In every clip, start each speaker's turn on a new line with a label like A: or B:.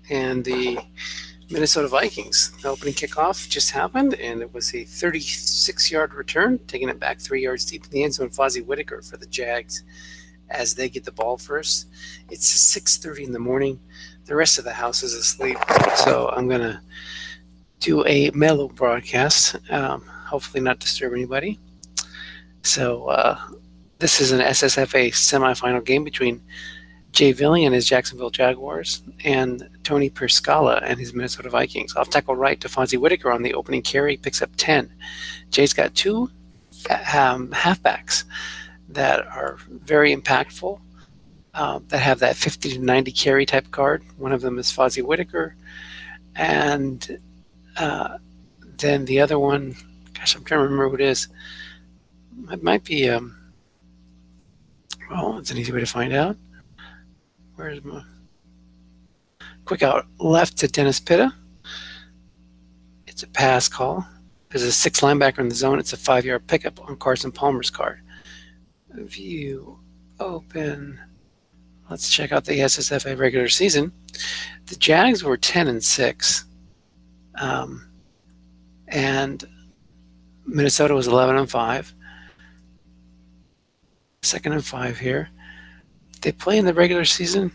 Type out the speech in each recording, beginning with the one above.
A: and the Minnesota Vikings. The opening kickoff just happened, and it was a 36-yard return, taking it back 3 yards deep in the end zone. Fozzie Whitaker for the Jags as they get the ball first. It's 6:30 in the morning. The rest of the house is asleep, so I'm going to do a mellow broadcast, hopefully not disturb anybody. So this is an SSFA Semi-Final game between Jay Villing and his Jacksonville Jaguars and Tony Perscala and his Minnesota Vikings. Off tackle right to Fozzie Whitaker on the opening carry, picks up 10. Jay's got two halfbacks that are very impactful, that have that 50 to 90 carry type card. One of them is Fozzie Whitaker, and then the other one, gosh, I'm trying to remember who it is. It might be, well, it's an easy way to find out. Where's my quick out left to Dennis Pitta? It's a pass call. There's a 6 linebacker in the zone. It's a 5-yard pickup on Carson Palmer's card. View open. Let's check out the SSFA regular season. The Jags were 10-6, and Minnesota was 11-5. 2nd-5 here. They play in the regular season.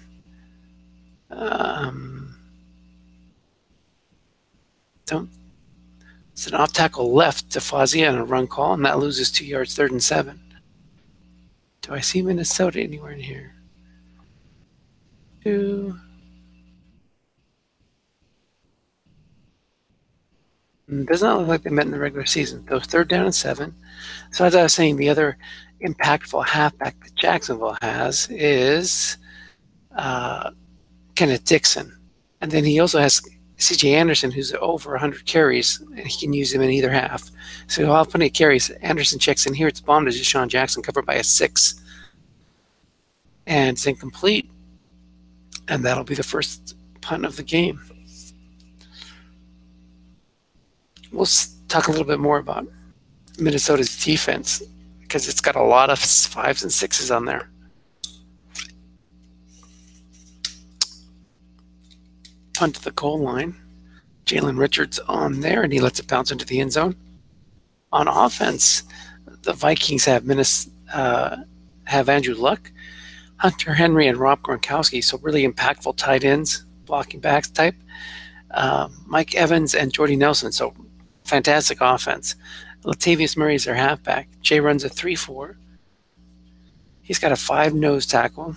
A: It's an off tackle left to Fozzie on a run call, and that loses 2 yards, 3rd and 7. Do I see Minnesota anywhere in here? It does not look like they met in the regular season. So 3rd down and 7. So as I was saying, the other impactful halfback that Jacksonville has is Kenneth Dixon. And then he also has C.J. Anderson, who's over 100 carries, and he can use him in either half. So he'll have plenty of carries. Anderson checks in here. It's bombed to Deshaun Jackson, covered by a 6. And it's incomplete. And that'll be the first punt of the game. We'll talk a little bit more about Minnesota's defense because it's got a lot of 5s and 6s on there. Punt to the goal line. Jalen Richards on there, and he lets it bounce into the end zone. On offense, the Vikings have Andrew Luck, Hunter Henry, and Rob Gronkowski, so really impactful tight ends, blocking backs type. Mike Evans and Jordy Nelson, so fantastic offense. Latavius Murray is their halfback. Jay runs a 3-4. He's got a 5 nose tackle.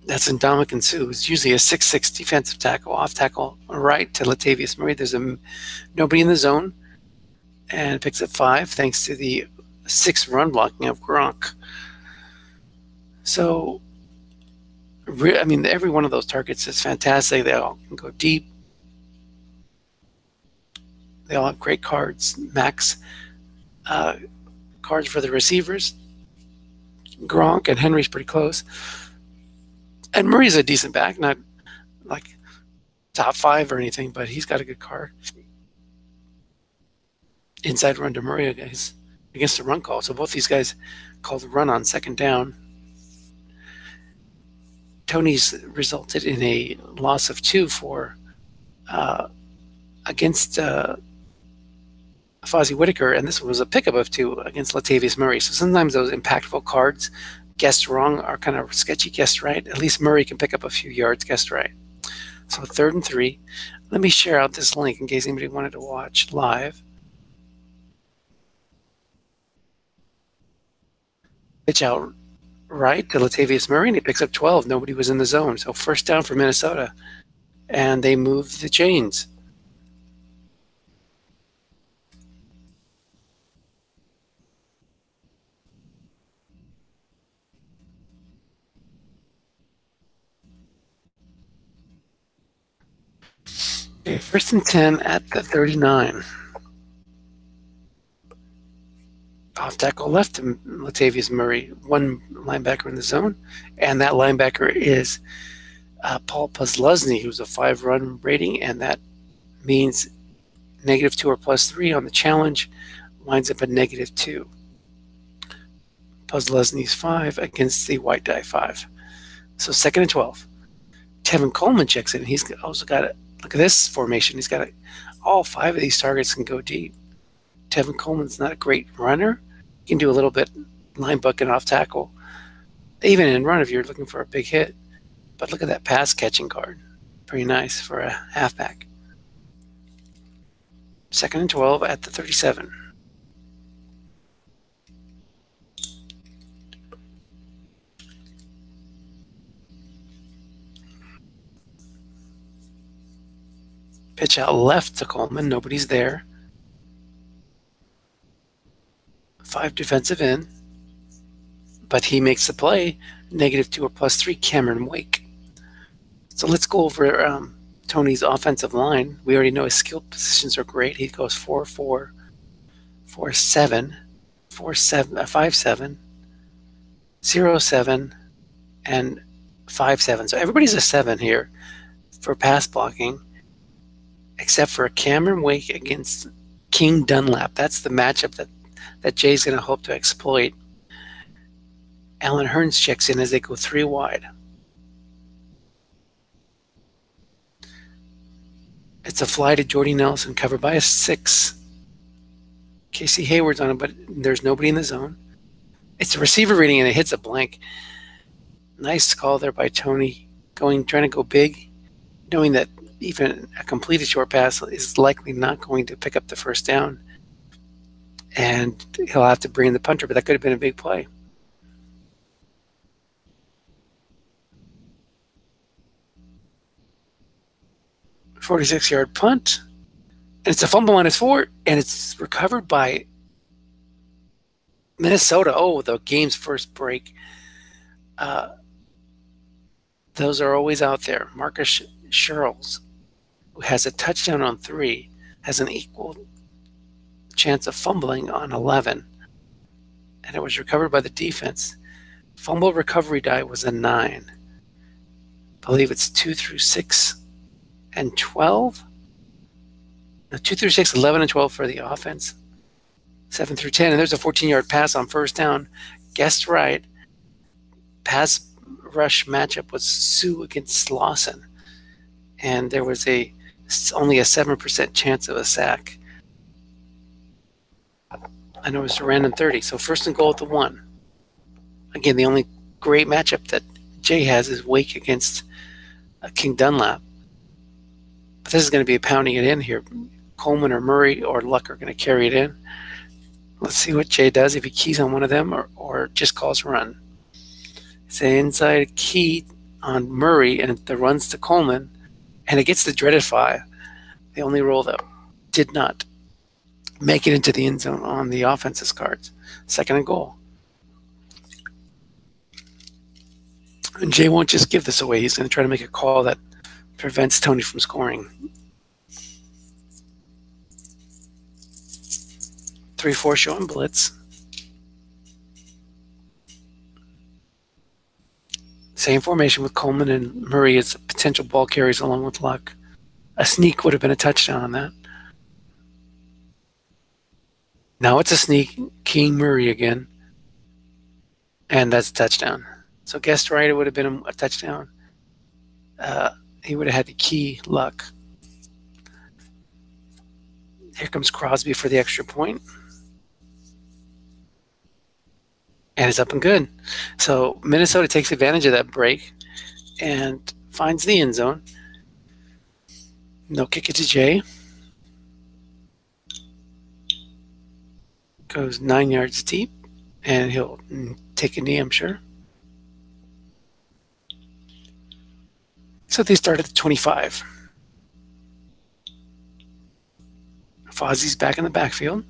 A: That's Ndamukong Suh, who's usually a 6'6 defensive tackle. Off tackle right to Latavius Murray. There's nobody in the zone, and picks up 5 thanks to the 6 run blocking of Gronk. So, I mean, every one of those targets is fantastic. They all can go deep. They all have great cards. Max cards for the receivers. Gronk and Henry's pretty close. And Murray's a decent back, not like top 5 or anything, but he's got a good card. Inside run to Murray against the run call. So both these guys called the run on 2nd down. Tony's resulted in a loss of 2 for against Fozzie Whitaker, and this one was a pickup of 2 against Latavius Murray. So sometimes those impactful cards, guessed wrong, are kind of sketchy guessed right. At least Murray can pick up a few yards guessed right. So 3rd and 3. Let me share out this link in case anybody wanted to watch live. Pitch out right to Latavius Murray, and he picks up 12. Nobody was in the zone. So 1st down for Minnesota, and they moved the chains. Okay, 1st and 10 at the 39. Off tackle left to Latavius Murray, 1 linebacker in the zone, and that linebacker is Paul Posluszny, who's a 5 run rating, and that means -2 or +3 on the challenge, winds up at -2. Posluszny's 5 against the white die 5. So 2nd and 12. Tevin Coleman checks in. He's also got a look at this formation. He's got all 5 of these targets can go deep. Tevin Coleman's not a great runner. He can do a little bit line bucking off tackle, even in run if you're looking for a big hit. But look at that pass catching card. Pretty nice for a halfback. 2nd and 12 at the 37. Pitch out left to Coleman. Nobody's there. 5 defensive end. But he makes the play. -2 or +3, Cameron Wake. So let's go over Tony's offensive line. We already know his skill positions are great. He goes 4-4, 4-7, 4-7, 5-7, 0-7, and 5-7. So everybody's a 7 here for pass blocking, except for Cameron Wake against King Dunlap. That's the matchup that Jay's going to hope to exploit. Alan Hearns checks in as they go 3 wide. It's a fly to Jordy Nelson, covered by a 6. Casey Hayward's on it, but there's nobody in the zone. It's a receiver reading, and it hits a blank. Nice call there by Tony, trying to go big, knowing that even a completed short pass is likely not going to pick up the first down, and he'll have to bring in the punter, but that could have been a big play. "46-yard punt, and it's a fumble -4, and it's recovered by Minnesota. Oh, the game's first break. Those are always out there. Marcus Sherrills, who has a touchdown on 3, has an equal chance of fumbling on 11, and it was recovered by the defense. Fumble recovery die was a 9. I believe it's 2 through 6 and 12. No, 2 through 6, 11 and 12 for the offense. 7 through 10, and there's a 14-yard pass on first down. Guessed right. Pass rush matchup was Sue against Slauson, and there was only a 7% chance of a sack. And it was a random 30. So 1st and goal at the 1. Again, the only great matchup that Jay has is Wake against King Dunlap. But this is going to be pounding it in here. Coleman or Murray or Luck are going to carry it in. Let's see what Jay does, if he keys on one of them or just calls run. It's an inside key on Murray, and the runs to Coleman, and it gets the dreaded 5. The only roll that did not make it into the end zone on the offense's cards. 2nd and goal. And Jay won't just give this away. He's going to try to make a call that prevents Tony from scoring. 3-4 showing blitz. Same formation with Coleman and Murray as potential ball carries along with Luck. A sneak would have been a touchdown on that. Now it's a sneak, King Murray again, and that's a touchdown. So guessed right, it would have been a touchdown. He would have had the key Luck. Here comes Crosby for the extra point. And it's up and good. So Minnesota takes advantage of that break and finds the end zone. No kick it to Jay. Goes 9 yards deep, and he'll take a knee, I'm sure. So they start at the 25. Fozzie's back in the backfield.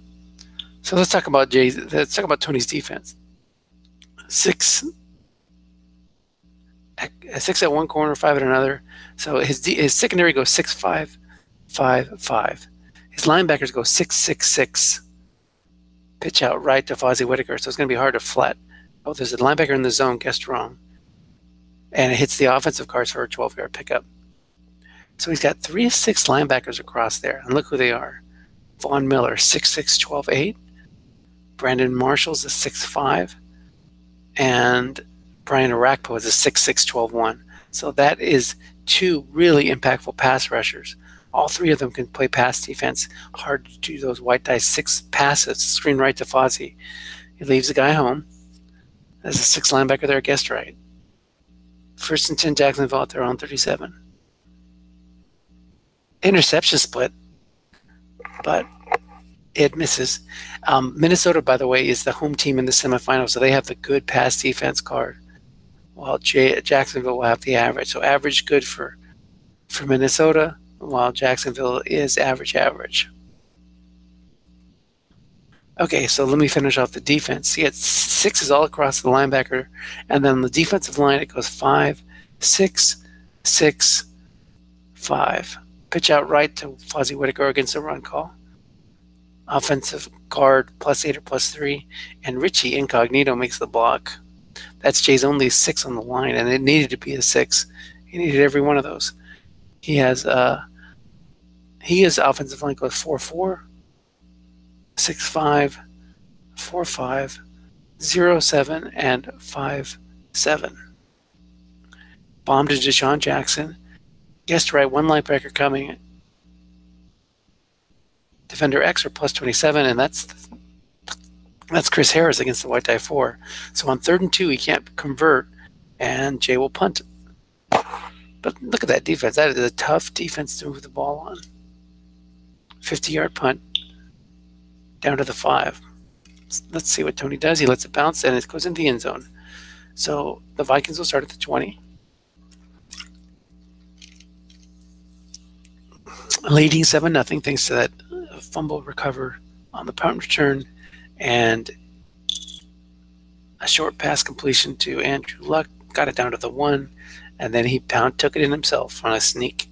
A: So let's talk about Tony's defense. 6 at one corner, 5 at another. So his secondary goes 6-5, 5-5. His linebackers go 6-6-6. Pitch out right to Fozzie Whitaker. So it's going to be hard to flat. Oh, there's a linebacker in the zone, guessed wrong. And it hits the offensive cards for a 12-yard pickup. So he's got 3 of 6 linebackers across there. And look who they are. Vaughn Miller, 6'6", 12'8". Brandon Marshall's a 6'5". And Brian Arakpo is a 6'6", 12'1". So that is two really impactful pass rushers. All three of them can play pass defense. Hard to do those white die 6 passes. Screen right to Fozzie. He leaves the guy home. There's a 6 linebacker there, guessed right. 1st and 10 Jacksonville at their own 37. Interception split, but it misses. Minnesota, by the way, is the home team in the semifinal, so they have the good pass defense card, while Jacksonville will have the average. So average good for Minnesota, while Jacksonville is average. Okay, so let me finish off the defense. You get 6s all across the linebacker, and then on the defensive line it goes 5, 6, 6, 5. Pitch out right to Fozzie Whitaker against the run call. Offensive guard +8 or +3, and Richie Incognito makes the block. That's Jay's only 6 on the line, and it needed to be a 6. He needed every one of those. His offensive line goes 4-4, 6-5, 4-5, 0-7, and 5-7. Bomb to Deshaun Jackson. Guessed right, 1 linebacker coming. Defender X or +27, and that's Chris Harris against the white die 4. So on 3rd and 2, he can't convert, and Jay will punt. But look at that defense. That is a tough defense to move the ball on. 50-yard punt down to the 5. Let's see what Tony does. He lets it bounce, and it goes into the end zone. So the Vikings will start at the 20. Leading 7-0 thanks to that fumble recover on the punt return and a short pass completion to Andrew Luck. Got it down to the 1, and then he took it in himself on a sneak.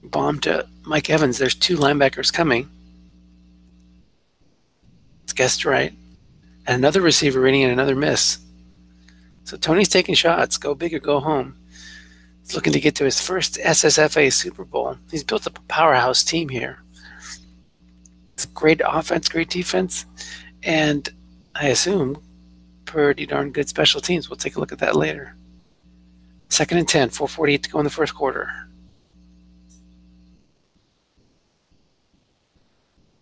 A: Bomb to Mike Evans. There's 2 linebackers coming. It's guessed right. And another receiver reading and another miss. So Tony's taking shots. Go big or go home. He's looking to get to his first SSFA Super Bowl. He's built up a powerhouse team here. It's great offense, great defense, and I assume pretty darn good special teams. We'll take a look at that later. 2nd and 10, 4:48 to go in the first quarter.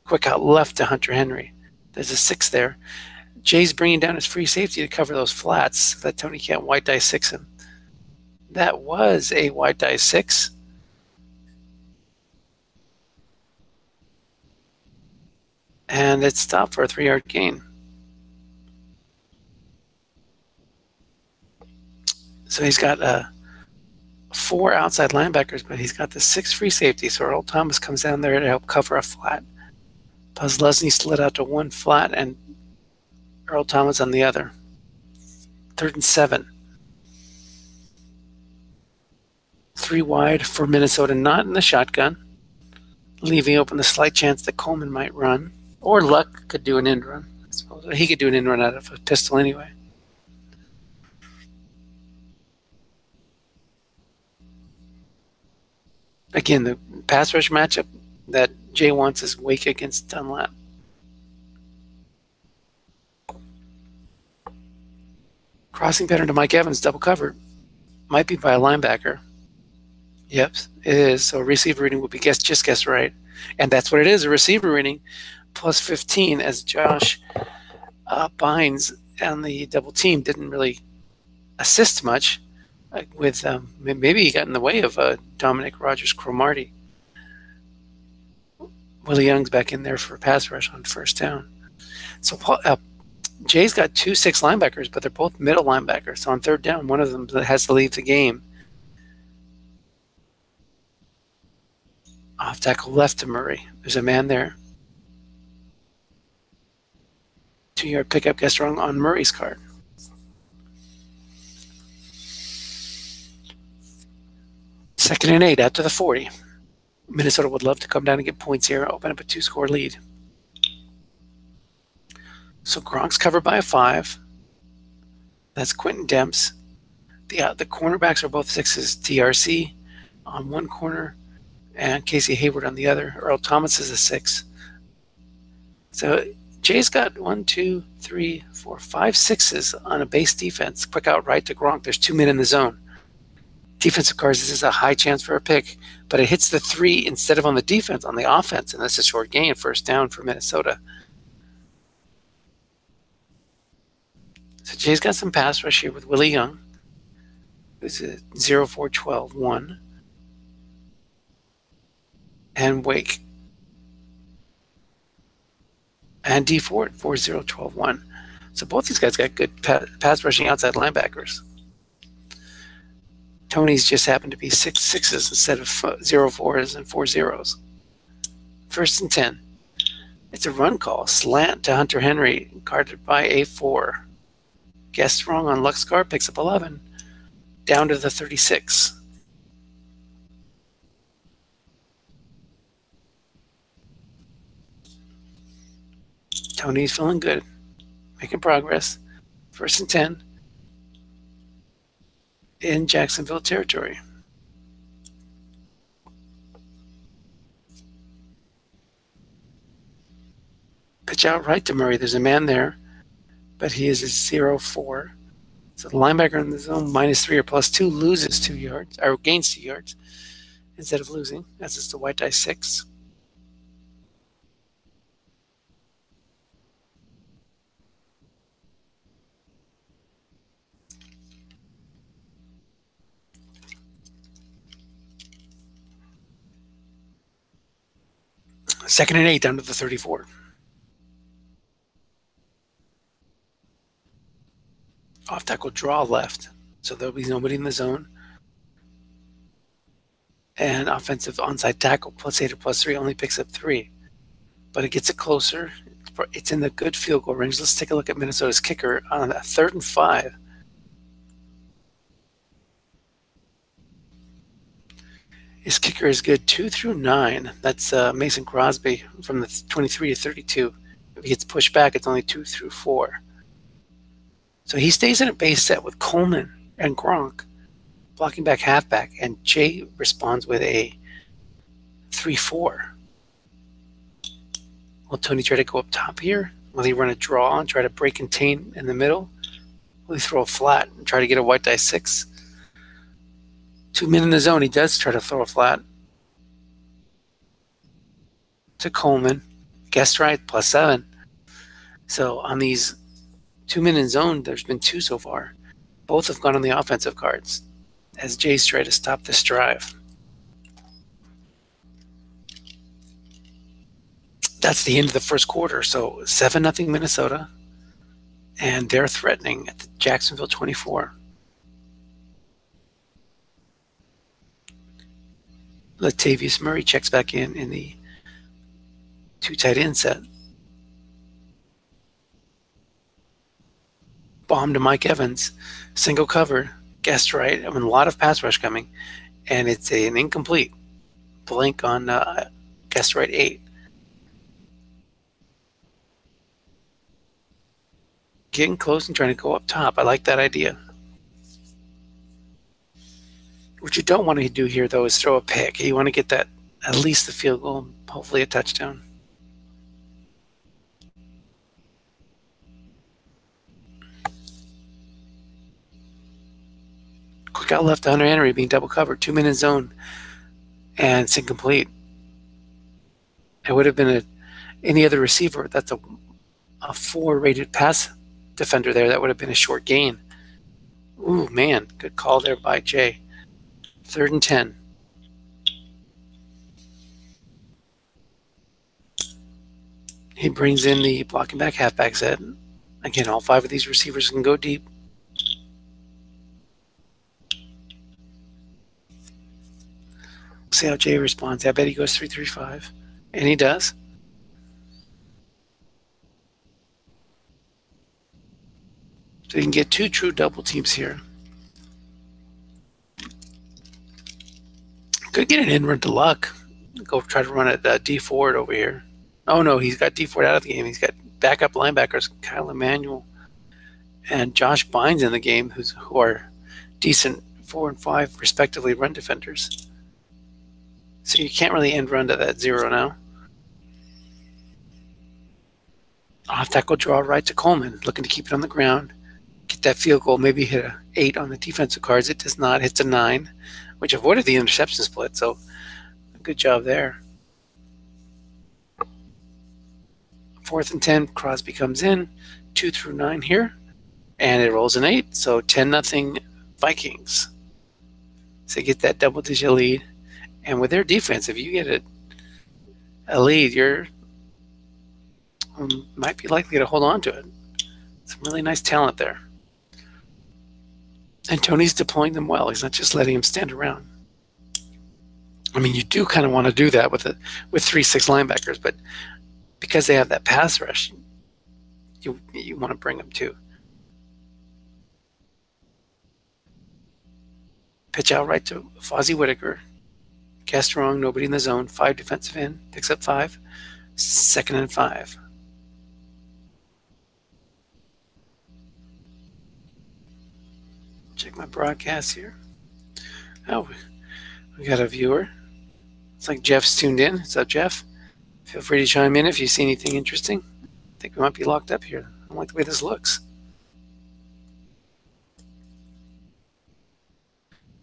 A: Quick out left to Hunter Henry. There's a 6 there. Jay's bringing down his free safety to cover those flats so that Tony can't white die 6 him. That was a white die 6. And it stopped for a 3-yard gain. So he's got 4 outside linebackers, but he's got the 6 free safety. So Earl Thomas comes down there to help cover a flat. Buzz Lesney slid out to 1 flat, and Earl Thomas on the other. 3rd and 7. 3 wide for Minnesota, not in the shotgun, leaving open the slight chance that Coleman might run, or Luck could do an end run. I suppose he could do an end run out of a pistol anyway. Again, the pass rush matchup that Jay wants is Wake against Dunlap. Crossing pattern to Mike Evans, double cover. Might be by a linebacker. Yep, it is. So receiver reading will be just guessed right. And that's what it is, a receiver reading. Plus 15 as Josh Bynes and the double team didn't really assist much with maybe he got in the way of Dominic Rogers-Cromartie. Willie Young's back in there for a pass rush on 1st down. So Jay's got 2 6 linebackers, but they're both middle linebackers. So on 3rd down, one of them has to leave the game. Off tackle left to Murray. There's a man there. 2-yard pickup guessed wrong on Murray's card. Second and 8 after the 40. Minnesota would love to come down and get points here, open up a 2-score lead. So Gronk's covered by a 5. That's Quentin Demps. The cornerbacks are both 6s. TRC on one corner and Casey Hayward on the other. Earl Thomas is a 6. So Jay's got 1, 2, 3, 4, 5 sixes on a base defense. Quick out right to Gronk. There's 2 men in the zone. Defensive cards, this is a high chance for a pick, but it hits the 3 instead of on the defense, on the offense, and that's a short gain, first down for Minnesota. So Jay's got some pass rush here with Willie Young, who's a 0-4-12-1, and Wake, and D Ford 4-0-12-1. So both these guys got good pass rushing outside linebackers. Tony's just happened to be 6 sixes instead of 0 4s and 4 zeros. 1st and 10. It's a run call. Slant to Hunter Henry, guarded by A4. Guessed wrong on Lux guard, picks up 11. Down to the 36. Tony's feeling good. Making progress. 1st and 10. In Jacksonville territory. Pitch out right to Murray. There's a man there, but he is a 0-4. So the linebacker in the zone, -3 or +2, loses 2 yards, or gains 2 yards instead of losing. That's just the white die 6. Second and 8 down to the 34. Off tackle draw left. So there'll be nobody in the zone. And offensive onside tackle +8 or +3 only picks up 3. But it gets it closer. It's in the good field goal range. Let's take a look at Minnesota's kicker on a 3rd and 5. His kicker is good 2 through 9. That's Mason Crosby from the 23 to 32. If he gets pushed back, it's only 2 through 4. So he stays in a base set with Coleman and Gronk blocking back halfback, and Jay responds with a 3-4. Will Tony try to go up top here? Will he run a draw and try to break contain in the middle? Will he throw a flat and try to get a white die 6? 2 men in the zone. He does try to throw a flat to Coleman. Guessed right, +7. So on these 2 men in zone, there's been 2 so far. Both have gone on the offensive cards as Jay's tried to stop this drive. That's the end of the first quarter. So 7-0 Minnesota, and they're threatening at the Jacksonville 24. Latavius Murray checks back in the 2 tight end set. Bomb to Mike Evans. Single cover. Guessed right. I mean, a lot of pass rush coming. And it's an incomplete. Blank on guessed right 8. Getting close and trying to go up top. I like that idea. What you don't want to do here, though, is throw a pick. You want to get that, at least the field goal, hopefully a touchdown. Quick out left to Hunter Henry being double covered. 2 men in zone. And it's incomplete. It would have been any other receiver. That's a 4 rated pass defender there. That would have been a short gain. Ooh, man. Good call there by Jay. 3rd and 10. He brings in the blocking back halfback set. Again, all 5 of these receivers can go deep. See how Jay responds. I bet he goes 3-3-5. And he does. So you can get 2 true double teams here. Could get an in-run to Luck. Go try to run at D Ford over here. Oh no, he's got D Ford out of the game. He's got backup linebackers Kyle Emanuel and Josh Bynes in the game, who are decent 4 and 5 respectively run defenders. So you can't really end run to that 0 now. Off tackle draw right to Coleman, looking to keep it on the ground, get that field goal, maybe hit a 8 on the defensive cards. It does not. Hits a 9, which avoided the interception split, so good job there. 4th and 10, Crosby comes in, 2 through 9 here, and it rolls an 8, so 10-0 Vikings. So get that double-digit lead, and with their defense, if you get a lead, you're might be likely to hold on to it. Some really nice talent there. And Tony's deploying them well. He's not just letting them stand around. I mean, you do kind of want to do that with 3-6 linebackers, but because they have that pass rush, you want to bring them too. Pitch out right to Fozzie Whitaker. Cast wrong, nobody in the zone. 5 defensive end, picks up 5. 2nd and 5. Check my broadcast here. Oh, we got a viewer. It's like Jeff's tuned in. What's up, Jeff? Feel free to chime in if you see anything interesting. I think we might be locked up here. I don't like the way this looks.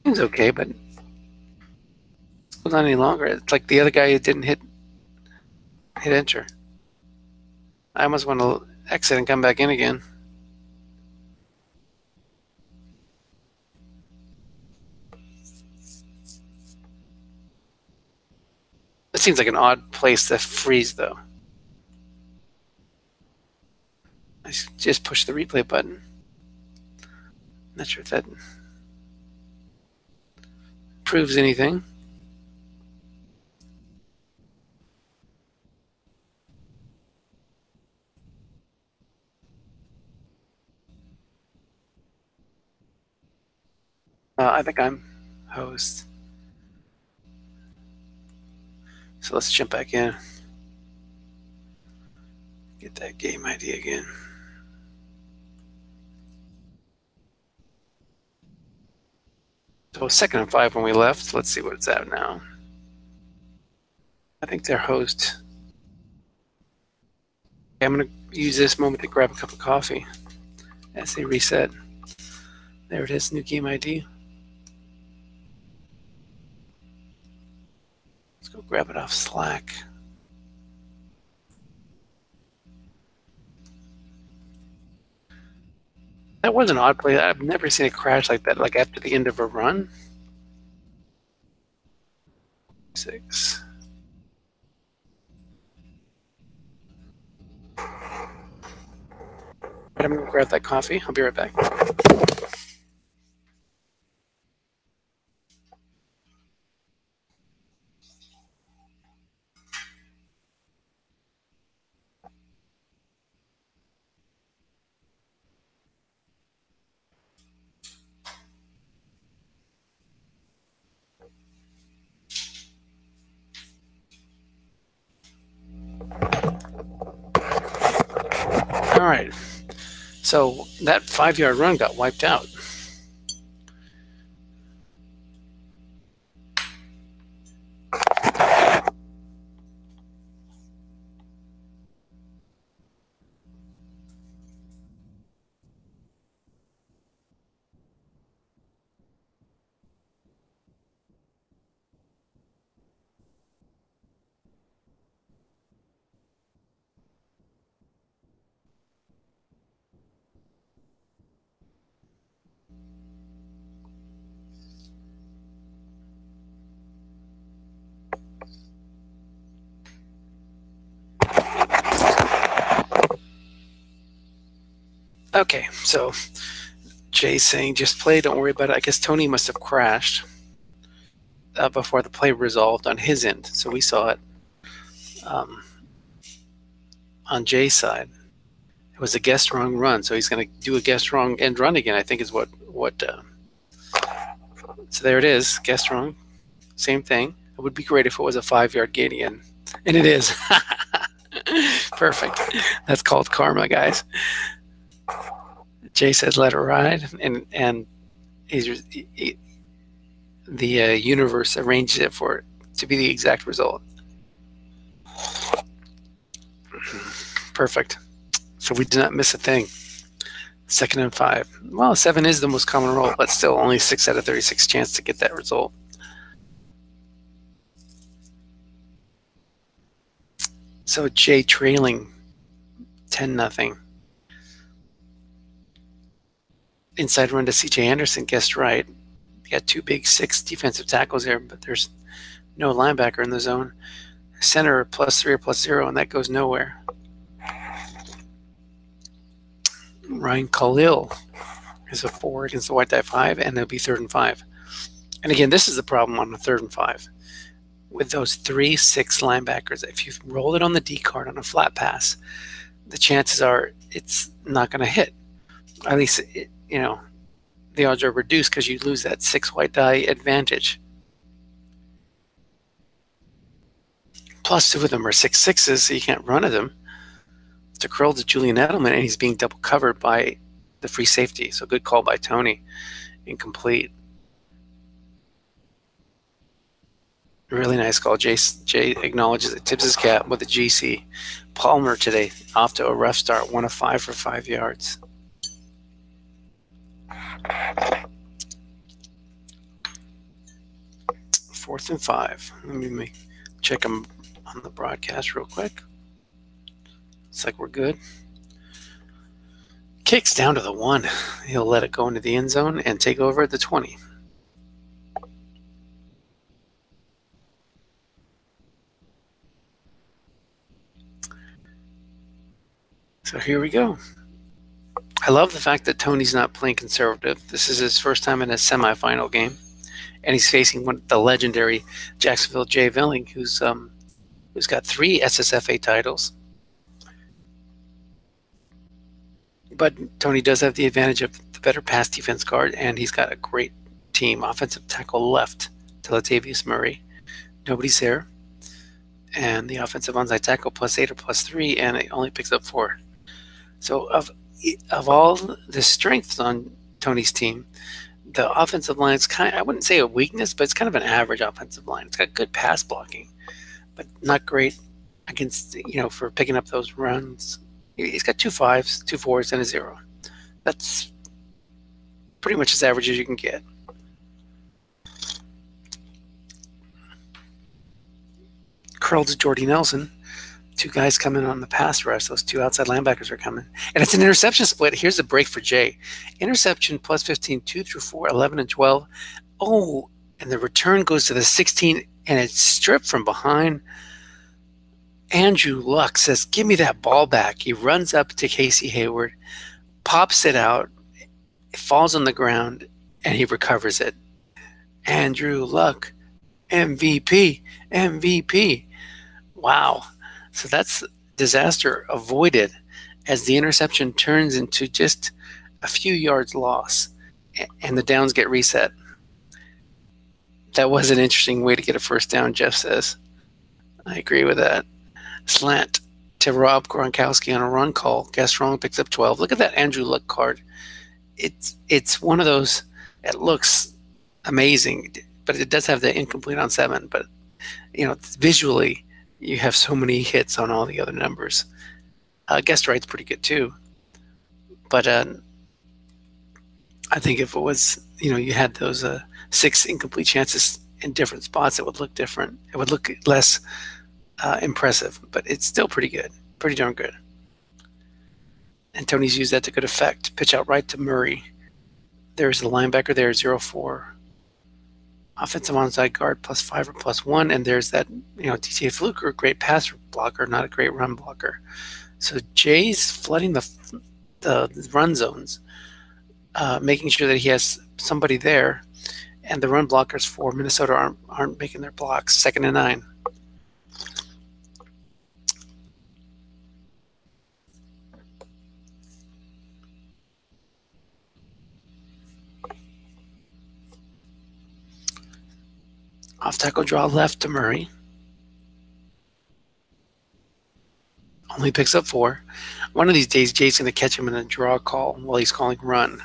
A: Seems okay, but it's not any longer. It's like the other guy didn't hit enter. I almost want to exit and come back in again. It seems like an odd place to freeze, though. I just push the replay button. Not sure if that proves anything. I think I'm host. So let's jump back in. Get that game ID again. So 2nd and 5 when we left. Let's see what it's at now. I think they're host. Okay, I'm going to use this moment to grab a cup of coffee as they reset. There it is, new game ID. Let's go grab it off Slack. That was an odd play. I've never seen a crash like that, like after the end of a run. 6. All right, I'm going to grab that coffee. I'll be right back. All right, so that 5-yard run got wiped out. Okay, so Jay's saying just play, don't worry about it. I guess Tony must have crashed before the play resolved on his end. So we saw it on Jay's side. It was a guess wrong run, so he's going to do a guess wrong end run again, I think is what so there it is, guess wrong. Same thing. It would be great if it was a 5-yard gain again. And it is. Perfect. That's called karma, guys. Jay says let it ride, and the universe arranged it for it to be the exact result. Perfect. So we did not miss a thing. 2nd and 5. Well, 7 is the most common roll, but still only 6 out of 36 chance to get that result. So J trailing 10-0. Inside run to CJ Anderson, guessed right. You got 2 big 6 defensive tackles there, but there's no linebacker in the zone. Center +3 or +0, and that goes nowhere. Ryan Khalil is a 4 against the white die 5, and it'll be 3rd and 5. And again, this is the problem on the 3rd and 5. With those 3-6 linebackers, if you roll it on the D card on a flat pass, the chances are it's not going to hit. At least, the odds are reduced because you lose that 6 white die advantage. Plus, 2 of them are 6-6s, so you can't run at them. To curl to Julian Edelman, and he's being double covered by the free safety. So good call by Tony. Incomplete. Really nice call. Jay acknowledges it, tips his cap with a GC. Palmer today off to a rough start, 1 of 5 for 5 yards. Fourth and 5. Let me check him on the broadcast real quick. Looks like we're good. Kicks down to the 1. He'll let it go into the end zone and take over at the 20. So here we go. I love the fact that Tony's not playing conservative. This is his first time in a semifinal game, and he's facing the legendary Jacksonville J Villing, who's got 3 SSFA titles. But Tony does have the advantage of the better pass defense guard, and he's got a great team. Offensive tackle left to Latavius Murray. Nobody's there. And the offensive onside tackle +8 or +3, and it only picks up 4. So of all the strengths on Tony's team, the offensive line is I wouldn't say a weakness, but it's kind of an average offensive line. It's got good pass blocking, but not great against, for picking up those runs. He's got 2 5s, 2 4s, and a 0. That's pretty much as average as you can get. Curl to Jordy Nelson. 2 guys coming on the pass rush. Those 2 outside linebackers are coming. And it's an interception split. Here's the break for Jay. Interception +15, 2 through 4, 11 and 12. Oh, and the return goes to the 16, and it's stripped from behind. Andrew Luck says, "Give me that ball back." He runs up to Casey Hayward, pops it out, it falls on the ground, and he recovers it. Andrew Luck, MVP, MVP. Wow. So that's disaster avoided as the interception turns into just a few yards loss, and the downs get reset. That was an interesting way to get a first down, Jeff says. I agree with that. Slant to Rob Gronkowski on a run call. Guess wrong, picks up 12. Look at that Andrew Luck card. It's one of those, it looks amazing, but it does have the incomplete on 7. But, visually, you have so many hits on all the other numbers. Guessed right's pretty good too. But I think if it was, you had those 6 incomplete chances in different spots, it would look different. It would look less impressive, but it's still pretty good. Pretty darn good. And Tony's used that to good effect. Pitch out right to Murray. There's the linebacker there, 0-4. Offensive onside guard +5 or +1, and there's that, TJ Fluker, great pass blocker, not a great run blocker. So Jay's flooding the run zones, making sure that he has somebody there, and the run blockers for Minnesota aren't making their blocks. 2nd and 9. Off tackle draw left to Murray. Only picks up 4. One of these days, Jay's going to catch him in a draw call while he's calling run.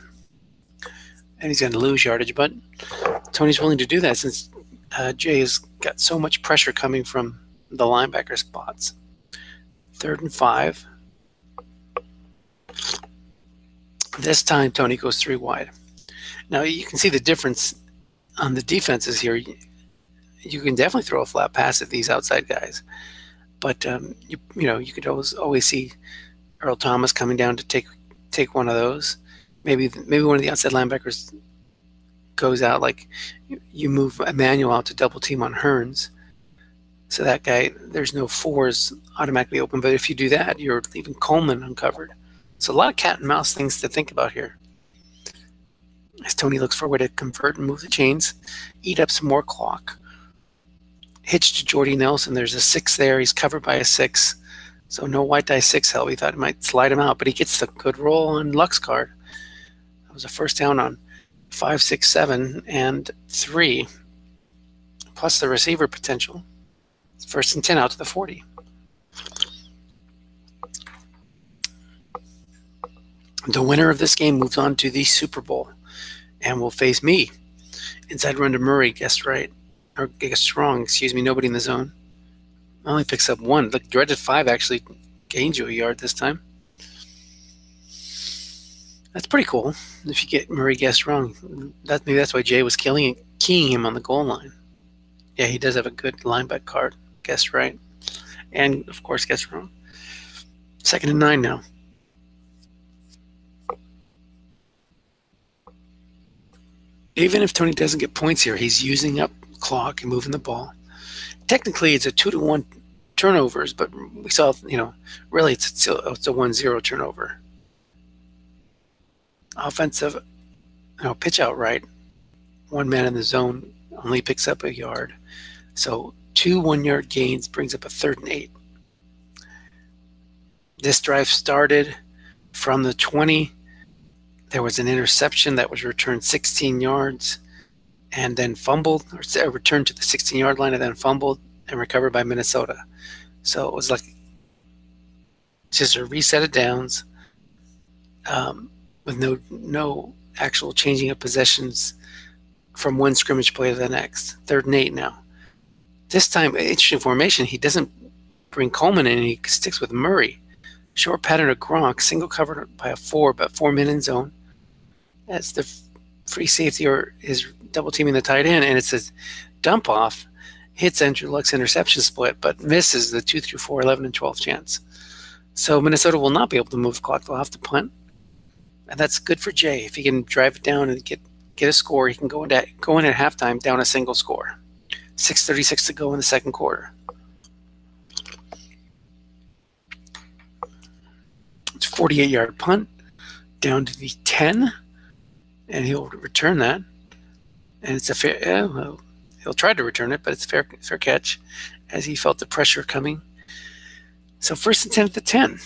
A: And he's going to lose yardage, but Tony's willing to do that since Jay has got so much pressure coming from the linebacker spots. 3rd and 5. This time, Tony goes 3 wide. Now, you can see the difference on the defenses here. You can definitely throw a flat pass at these outside guys. But, you could always see Earl Thomas coming down to take one of those. Maybe one of the outside linebackers goes out, like you move Emmanuel out to double team on Hearns. So that guy, there's no 4s automatically open. But if you do that, you're leaving Coleman uncovered. So a lot of cat and mouse things to think about here. As Tony looks for a way to convert and move the chains, eat up some more clock. Hitch to Jordy Nelson. There's a 6 there. He's covered by a 6. So no white die 6 help. He thought he might slide him out, but he gets the good roll on Luck's card. That was a first down on 5, 6, 7, and 3. Plus the receiver potential. It's 1st and 10 out to the 40. The winner of this game moves on to the Super Bowl and will face me. Inside run to Murray, guessed right. Or guessed wrong, nobody in the zone. Only picks up 1. The dreaded 5 actually gains you a yard this time. That's pretty cool. If you get Murray guessed wrong, maybe that's why Jay was keying him on the goal line. Yeah, he does have a good linebacker card. Guessed right. And, of course, guessed wrong. 2nd and 9 now. Even if Tony doesn't get points here, he's using up clock and moving the ball. Technically, it's a 2-1 turnovers, but we saw, really it's a 1-0 turnover. Offensive, pitch out right. 1 man in the zone only picks up a yard. So 2 1-yard gains brings up a 3rd and 8. This drive started from the 20. There was an interception that was returned 16 yards and then fumbled, or returned to the 16-yard line and then fumbled and recovered by Minnesota. So it was like just a reset of downs with no actual changing of possessions from one scrimmage play to the next. 3rd and 8 now. This time, interesting formation. He doesn't bring Coleman in. He sticks with Murray. Short pattern of Gronk, single covered by a 4, but 4 men in zone. As the free safety is double teaming the tight end, and it's a dump off. Hits Andrew Luck's interception split, but misses the 2 through 4, 11 and 12 chance. So Minnesota will not be able to move the clock. They'll have to punt. And that's good for Jay. If he can drive it down and get a score, he can go in at halftime down a single score. 6:36 to go in the 2nd quarter. It's a 48-yard punt down to the 10, and he'll return that. And it's a fair. He'll try to return it, but it's a fair catch, as he felt the pressure coming. So 1st and 10 at the 10.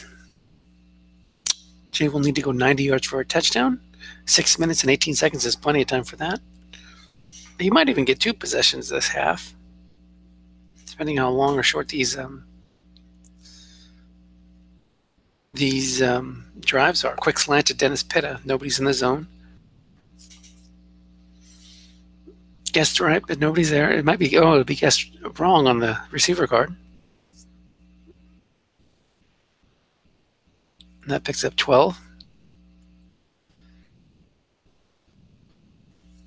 A: Jay will need to go 90 yards for a touchdown. 6 minutes and 18 seconds is plenty of time for that. He might even get 2 possessions this half, depending on how long or short these drives are. Quick slant to Dennis Pitta. Nobody's in the zone. Guessed right, but nobody's there. It might be, it'll be guessed wrong on the receiver card. And that picks up 12.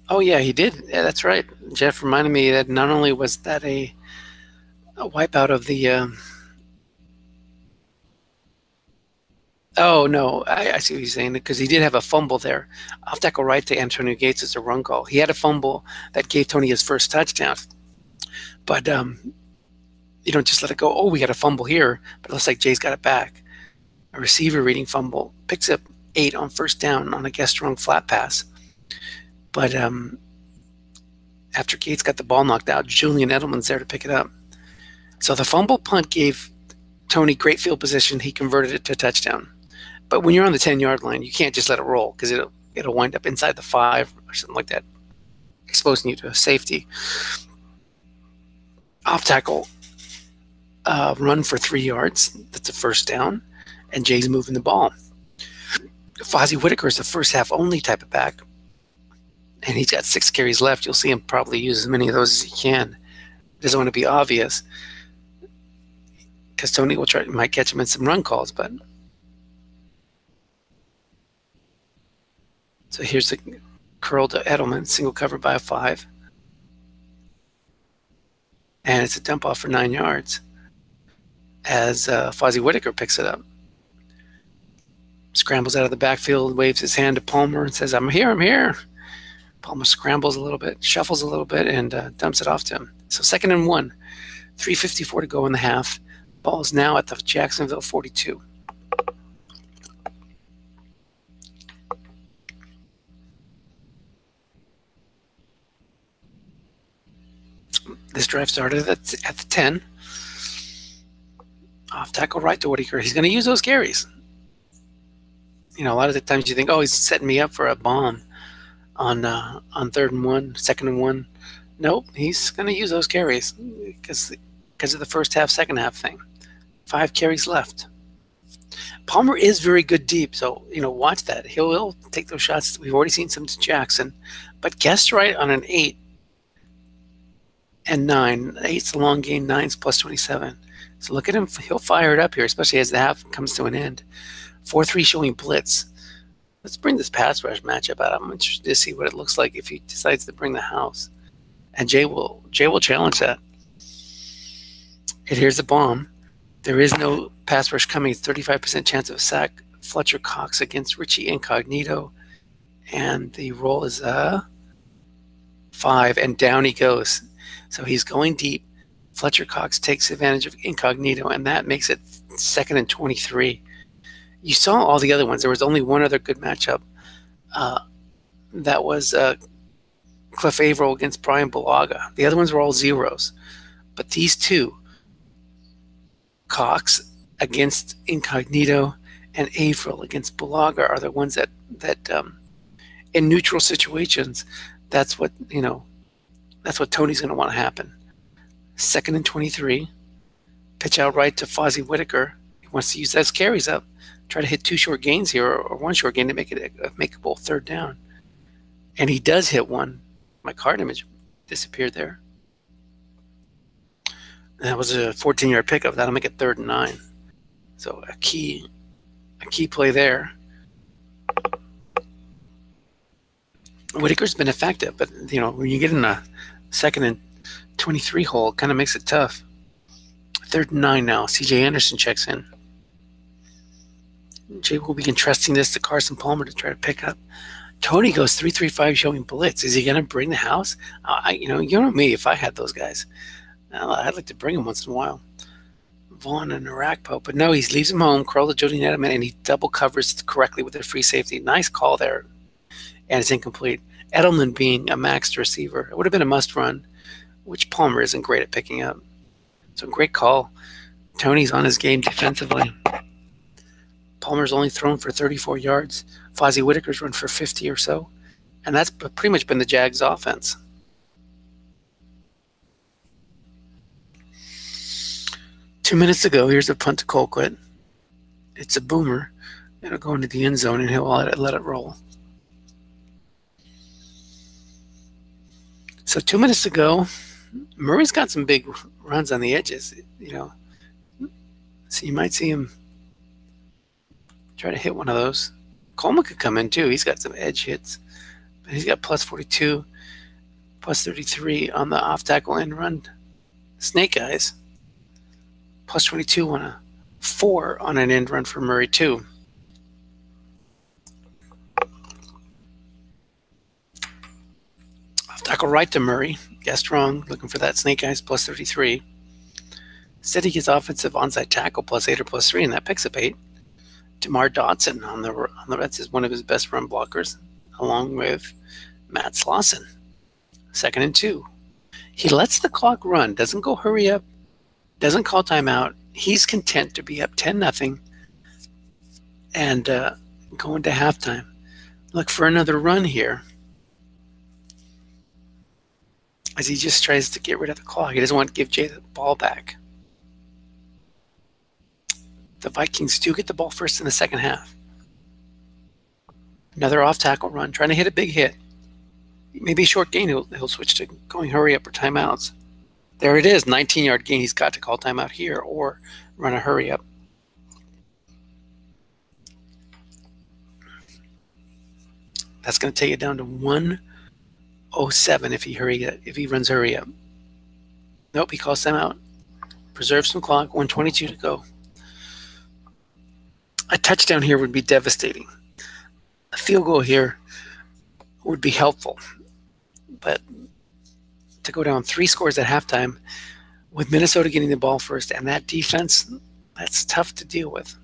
A: Oh, yeah, he did. Yeah, that's right. Jeff reminded me that not only was that a wipeout of the oh, no, I see what he's saying, because he did have a fumble there. Off tackle right to Antonio Gates as a run call. He had a fumble that gave Tony his first touchdown. But you don't just let it go, oh, we got a fumble here, but it looks like Jay's got it back. A receiver reading fumble. Picks up 8 on 1st down on a guessed wrong flat pass. But after Gates got the ball knocked out, Julian Edelman's there to pick it up. So the fumble punt gave Tony great field position. He converted it to a touchdown. But when you're on the 10-yard line, you can't just let it roll, because it'll wind up inside the 5 or something like that, exposing you to a safety. Off tackle run for 3 yards. That's a 1st down, and Jay's moving the ball. Fozzie Whitaker is the first half only type of back, and he's got 6 carries left. You'll see him probably use as many of those as he can. Doesn't want to be obvious, because Tony might catch him in some run calls, but So here's the curl to Edelman, single covered by a 5. And it's a dump off for 9 yards as Fozzie Whitaker picks it up. Scrambles out of the backfield, waves his hand to Palmer and says, I'm here, I'm here. Palmer scrambles a little bit, shuffles a little bit, and dumps it off to him. So 2nd and 1, 3:54 to go in the half. Ball is now at the Jacksonville 42. This drive started at the 10. Off tackle right to Whitaker. He's going to use those carries. You know, a lot of the times you think, oh, he's setting me up for a bomb on 3rd and 1, 2nd and 1. Nope, he's going to use those carries because of the first half, second half thing. 5 carries left. Palmer is very good deep, so, you know, watch that. He'll take those shots. We've already seen some to Jackson, but guessed right on an 8 and 9. 8's the long gain, 9's plus 27. So look at him. He'll fire it up here, especially as the half comes to an end. 4-3 showing blitz. Let's bring this pass rush matchup out. I'm interested to see what it looks like if he decides to bring the house. And Jay will challenge that. And here's the bomb. There is no pass rush coming. It's 35% chance of a sack. Fletcher Cox against Richie Incognito. And the roll is 5, and down he goes. So he's going deep. Fletcher Cox takes advantage of Incognito, and that makes it 2nd and 23. You saw all the other ones. There was only one other good matchup. That was Cliff Averill against Brian Bulaga. The other ones were all zeros. But these two, Cox against Incognito and Averill against Bulaga, are the ones that in neutral situations, that's what Tony's going to want to happen. 2nd and 23. Pitch out right to Fozzie Whitaker. He wants to use those carries up. Try to hit 2 short gains here, or 1 short gain to make it a makeable 3rd down. And he does hit one. My card image disappeared there. That was a 14-yard pickup. That'll make it 3rd and 9. So a key play there. Whitaker's been effective, but you know, when you get in a 2nd and 23 hole, it kind of makes it tough. 3rd and 9 now. CJ Anderson checks in. Jay will be entrusting this to Carson Palmer to try to pick up. Tony goes 3-3-5 showing blitz. Is he going to bring the house? You know me. If I had those guys, I'd like to bring them once in a while. Vaughn and Arakpo, but no, he leaves him home. Curl to Jody Edelman, and he double covers correctly with a free safety. Nice call there, and it's incomplete. Edelman being a maxed receiver, it would have been a must run, which Palmer isn't great at picking up. So great call. Tony's on his game defensively. Palmer's only thrown for 34 yards. Fozzie Whitaker's run for 50 or so. And that's pretty much been the Jags' offense. Two minutes ago, here's a punt to Colquitt. It's a boomer. It'll go into the end zone, and he'll let it roll. So 2 minutes ago, Murray's got some big runs on the edges, you know. So you might see him try to hit one of those. Coleman could come in too. He's got some edge hits. But he's got plus 42, plus 33 on the off tackle end run. Snake Eyes. Plus 22 on a 4 on an end run for Murray too. Off tackle right to Murray. Guessed wrong. Looking for that Snake Eyes plus 33. Instead he gets offensive onside tackle plus 8 or plus 3, and that picks up 8. DeMar Dotson on the Reds is one of his best run blockers, along with Matt Slauson. 2nd and 2. He lets the clock run, doesn't go hurry up, doesn't call timeout. He's content to be up 10-0 and go into halftime. Look for another run here, as he just tries to get rid of the clock. He doesn't want to give Jay the ball back. The Vikings do get the ball first in the second half. Another off-tackle run, trying to hit a big hit. Maybe a short gain, he'll switch to going hurry up or timeouts. There it is, 19-yard gain. He's got to call timeout here or run a hurry up. That's going to take it down to 107 if he runs hurry up. Nope, he calls them out. Preserve some clock. 122 to go. A touchdown here would be devastating. A field goal here would be helpful. But to go down 3 scores at halftime with Minnesota getting the ball first and that defense, that's tough to deal with.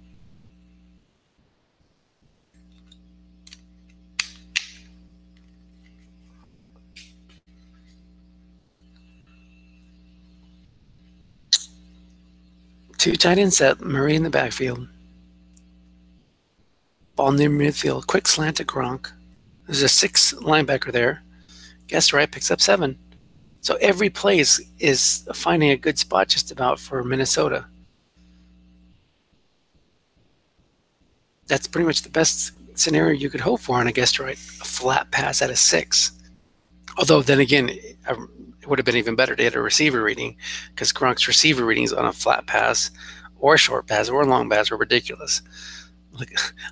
A: Two tight end set, Murray in the backfield. Ball near midfield, quick slant to Gronk. There's a 6 linebacker there. Guess right, picks up 7. So every play is finding a good spot just about for Minnesota. That's pretty much the best scenario you could hope for on a guess right, a flat pass at a 6. Although then again, it would have been even better to hit a receiver reading, because Gronk's receiver readings on a flat pass or a short pass or a long pass are ridiculous.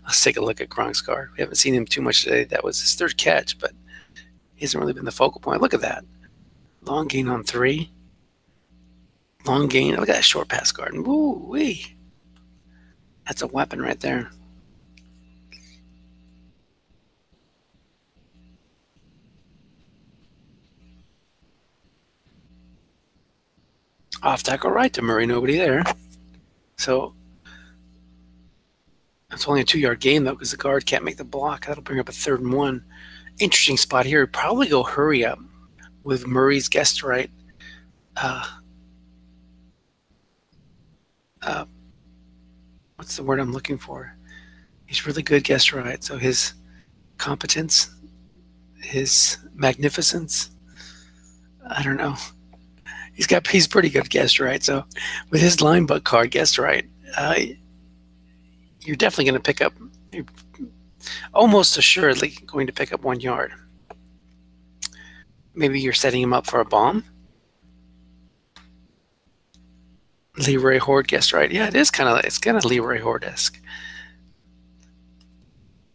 A: Let's take a look at Gronk's card. We haven't seen him too much today. That was his 3rd catch, but he hasn't really been the focal point. Look at that. Long gain on 3. Long gain. Look at that short pass card. Woo-wee. That's a weapon right there. Off tackle right to Murray. Nobody there. So it's only a 2-yard gain, though, because the guard can't make the block. That'll bring up a 3rd and 1. Interesting spot here. Probably go hurry up with Murray's guessed right. What's the word I'm looking for? He's really good guessed right. So his competence, his magnificence, I don't know. He's pretty good guessed right. So with his line buck card guessed right, you're definitely going to pick up, almost assuredly going to pick up 1 yard. Maybe you're setting him up for a bomb. Leroy Horde guessed right. Yeah, it's kind of Leroy Horde-esque.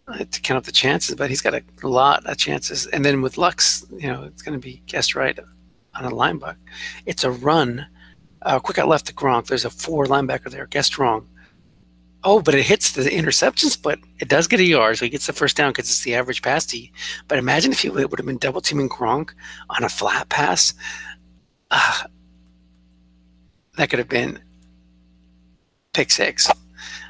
A: To count up the chances, but he's got a lot of chances. And then with Lux, it's going to be guessed right on a line buck. It's a run. Quick out left to Gronk. There's a 4 linebacker there. Guessed wrong. Oh, but it hits the interception split. It does get a yard, so he gets the first down because it's the average pass tee. But imagine if he would have been double teaming Gronk on a flat pass. That could have been pick 6.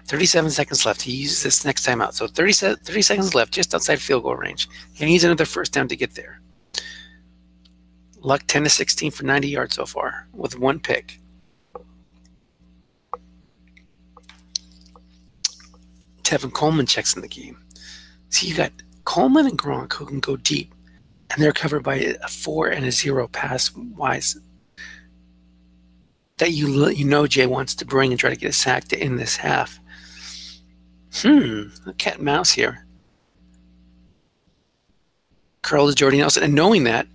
A: 37 seconds left. He uses this next time out. So 30 seconds left, just outside field goal range. He needs another first down to get there. Luck 10 to 16 for 90 yards so far with 1 pick. Tevin Coleman checks in the game. See, you got Coleman and Gronk who can go deep, and they're covered by a 4 and a 0 pass wise that Jay wants to bring and try to get a sack to end this half. A cat and mouse here. Curl to Jordy Nelson, and knowing that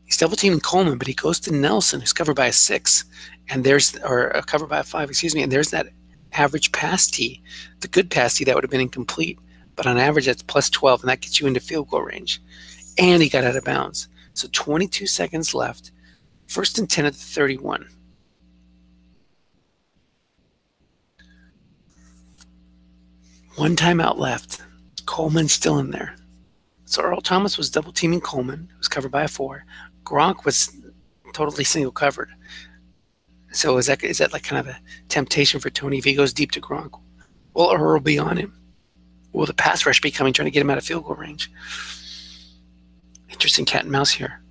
A: he's double teaming Coleman, but he goes to Nelson, who's covered by a 6, and covered by a 5, and there's that average pass tee, the good pass tee that would have been incomplete, but on average that's plus 12, and that gets you into field goal range. And he got out of bounds. So 22 seconds left. 1st and 10 at the 31. One timeout left. Coleman's still in there. So Earl Thomas was double teaming Coleman, who was covered by a 4. Gronk was totally single covered. So is that like kind of a temptation for Tony if he goes deep to Gronk? Will Earl be on him? Will the pass rush be coming, trying to get him out of field goal range? Interesting cat and mouse here.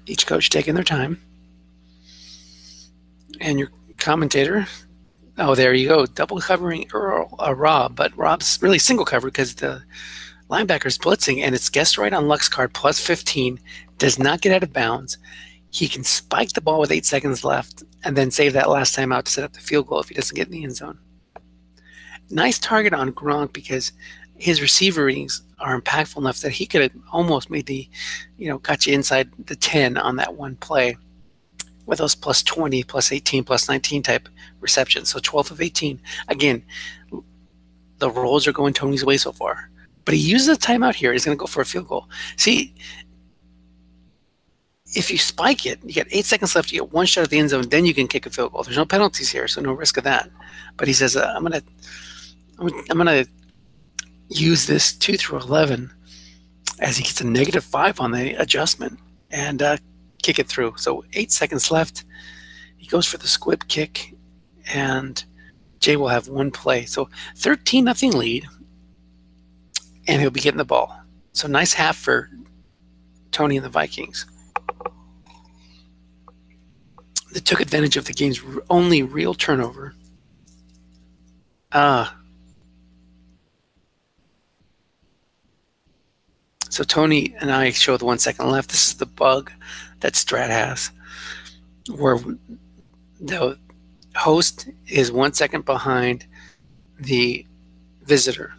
A: Each coach taking their time. And your commentator, oh, there you go, double covering Rob, but Rob's really single covered because the linebacker's blitzing, and it's guessed right on Luck's card, plus 15, does not get out of bounds. He can spike the ball with 8 seconds left and then save that last time out to set up the field goal if he doesn't get in the end zone. Nice target on Gronk because his receiver readings are impactful enough that he could have almost made the, got you inside the 10 on that one play with those plus 20, plus 18, plus 19 type receptions. So 12 of 18. Again, the rolls are going Tony's way so far. But he uses a timeout here. He's going to go for a field goal. See, if you spike it, you get 8 seconds left. You get one shot at the end zone. Then you can kick a field goal. There's no penalties here, so no risk of that. But he says, I'm gonna use this 2 through 11 as he gets a -5 on the adjustment and kick it through. So 8 seconds left. He goes for the squib kick, and Jay will have one play. So 13-0 lead, and he'll be getting the ball. So nice half for Tony and the Vikings. They took advantage of the game's only real turnover. So Tony and I show the 1 second left. This is the bug that Strat has, where the host is 1 second behind the visitor.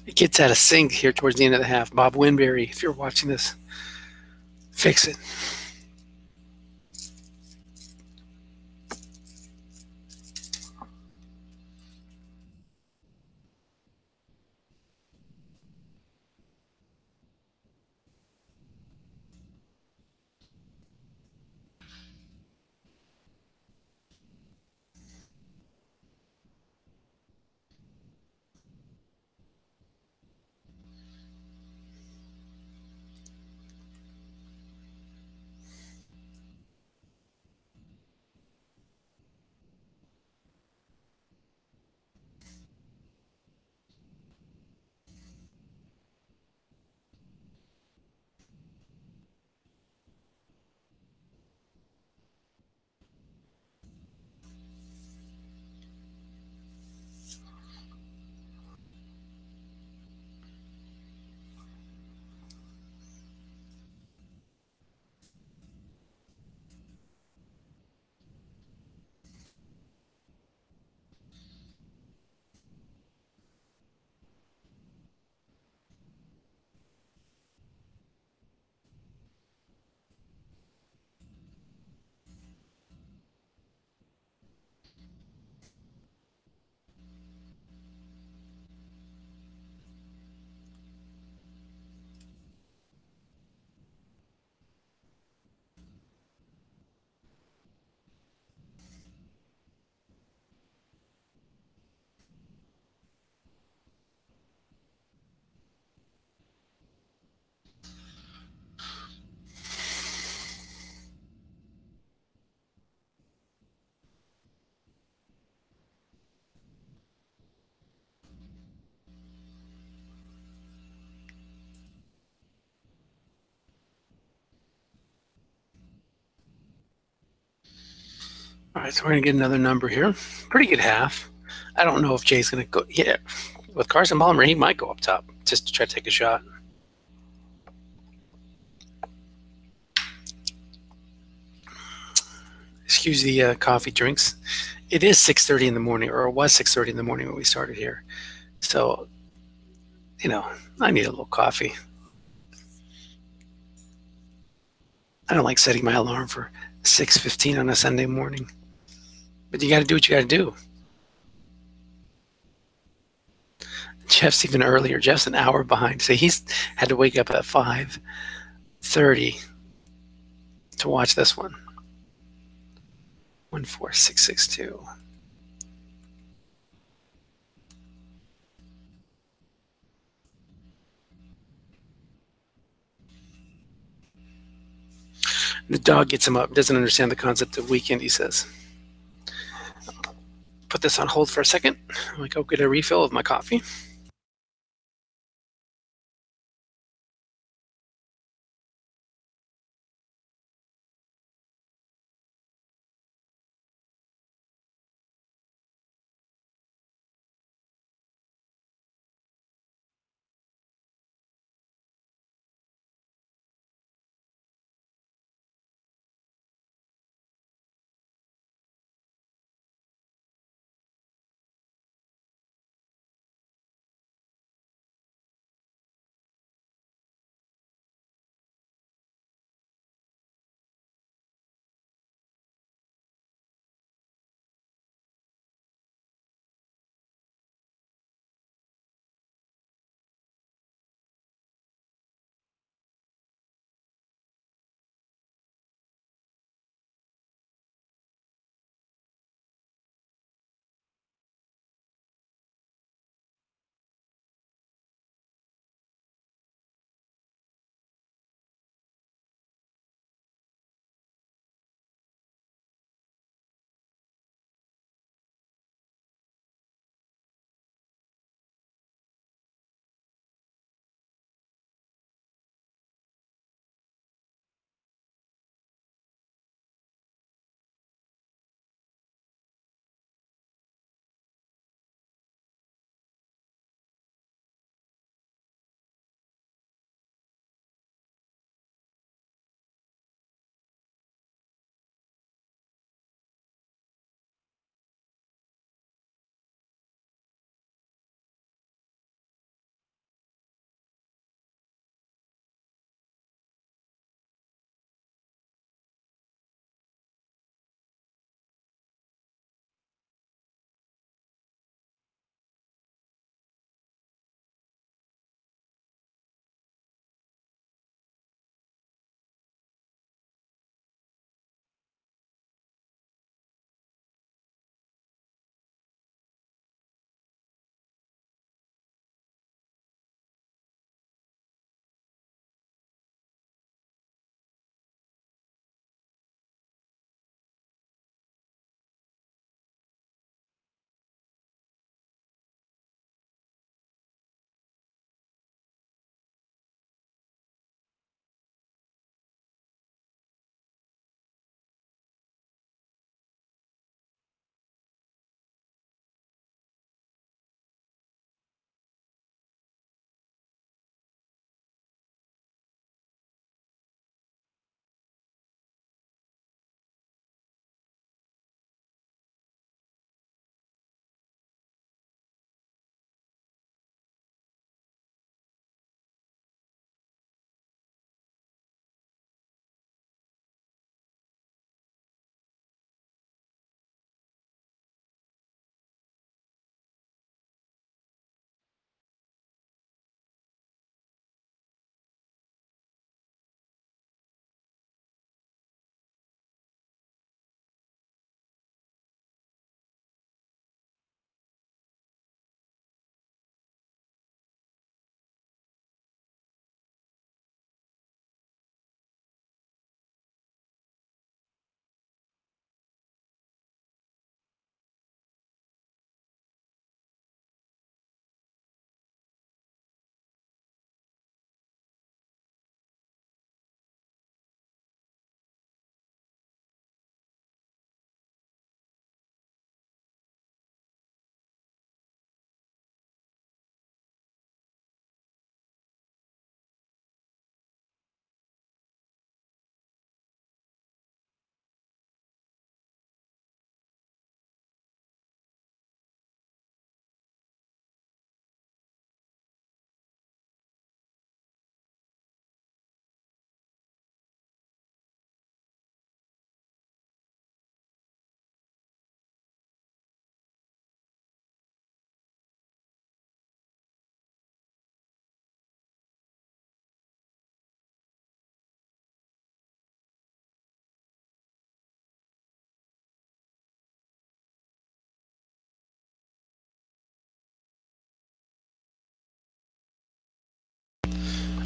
A: It gets out of sync here towards the end of the half. Bob Winberry, if you're watching this, fix it. All right, so we're going to get another number here. Pretty good half. I don't know if Jay's going to go. Yeah, with Carson Palmer, he might go up top just to try to take a shot. Excuse the coffee drinks. It is 6:30 in the morning, or it was 6:30 in the morning when we started here. So, I need a little coffee. I don't like setting my alarm for 6:15 on a Sunday morning. But you got to do what you got to do. Jeff's even earlier. Jeff's an hour behind. So he's had to wake up at 5:30 to watch this one. 14662. The dog gets him up. Doesn't understand the concept of weekend, he says. Put this on hold for a second. I'm like, go get a refill of my coffee.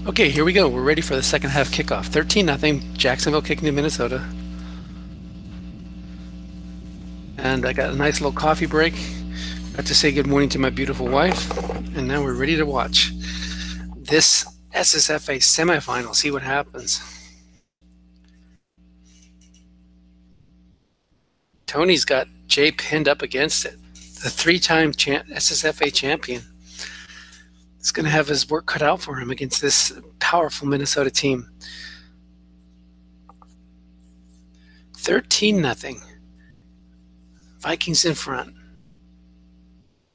A: Okay, here we go. We're ready for the second half kickoff. 13-0, Jacksonville kicking to Minnesota. And I got a nice little coffee break. Got to say good morning to my beautiful wife. And now we're ready to watch this SSFA Semi-Final. See what happens. Tony's got Jay pinned up against it. The three-time SSFA champion is going to have his work cut out for him against this powerful Minnesota team. 13-0. Vikings in front.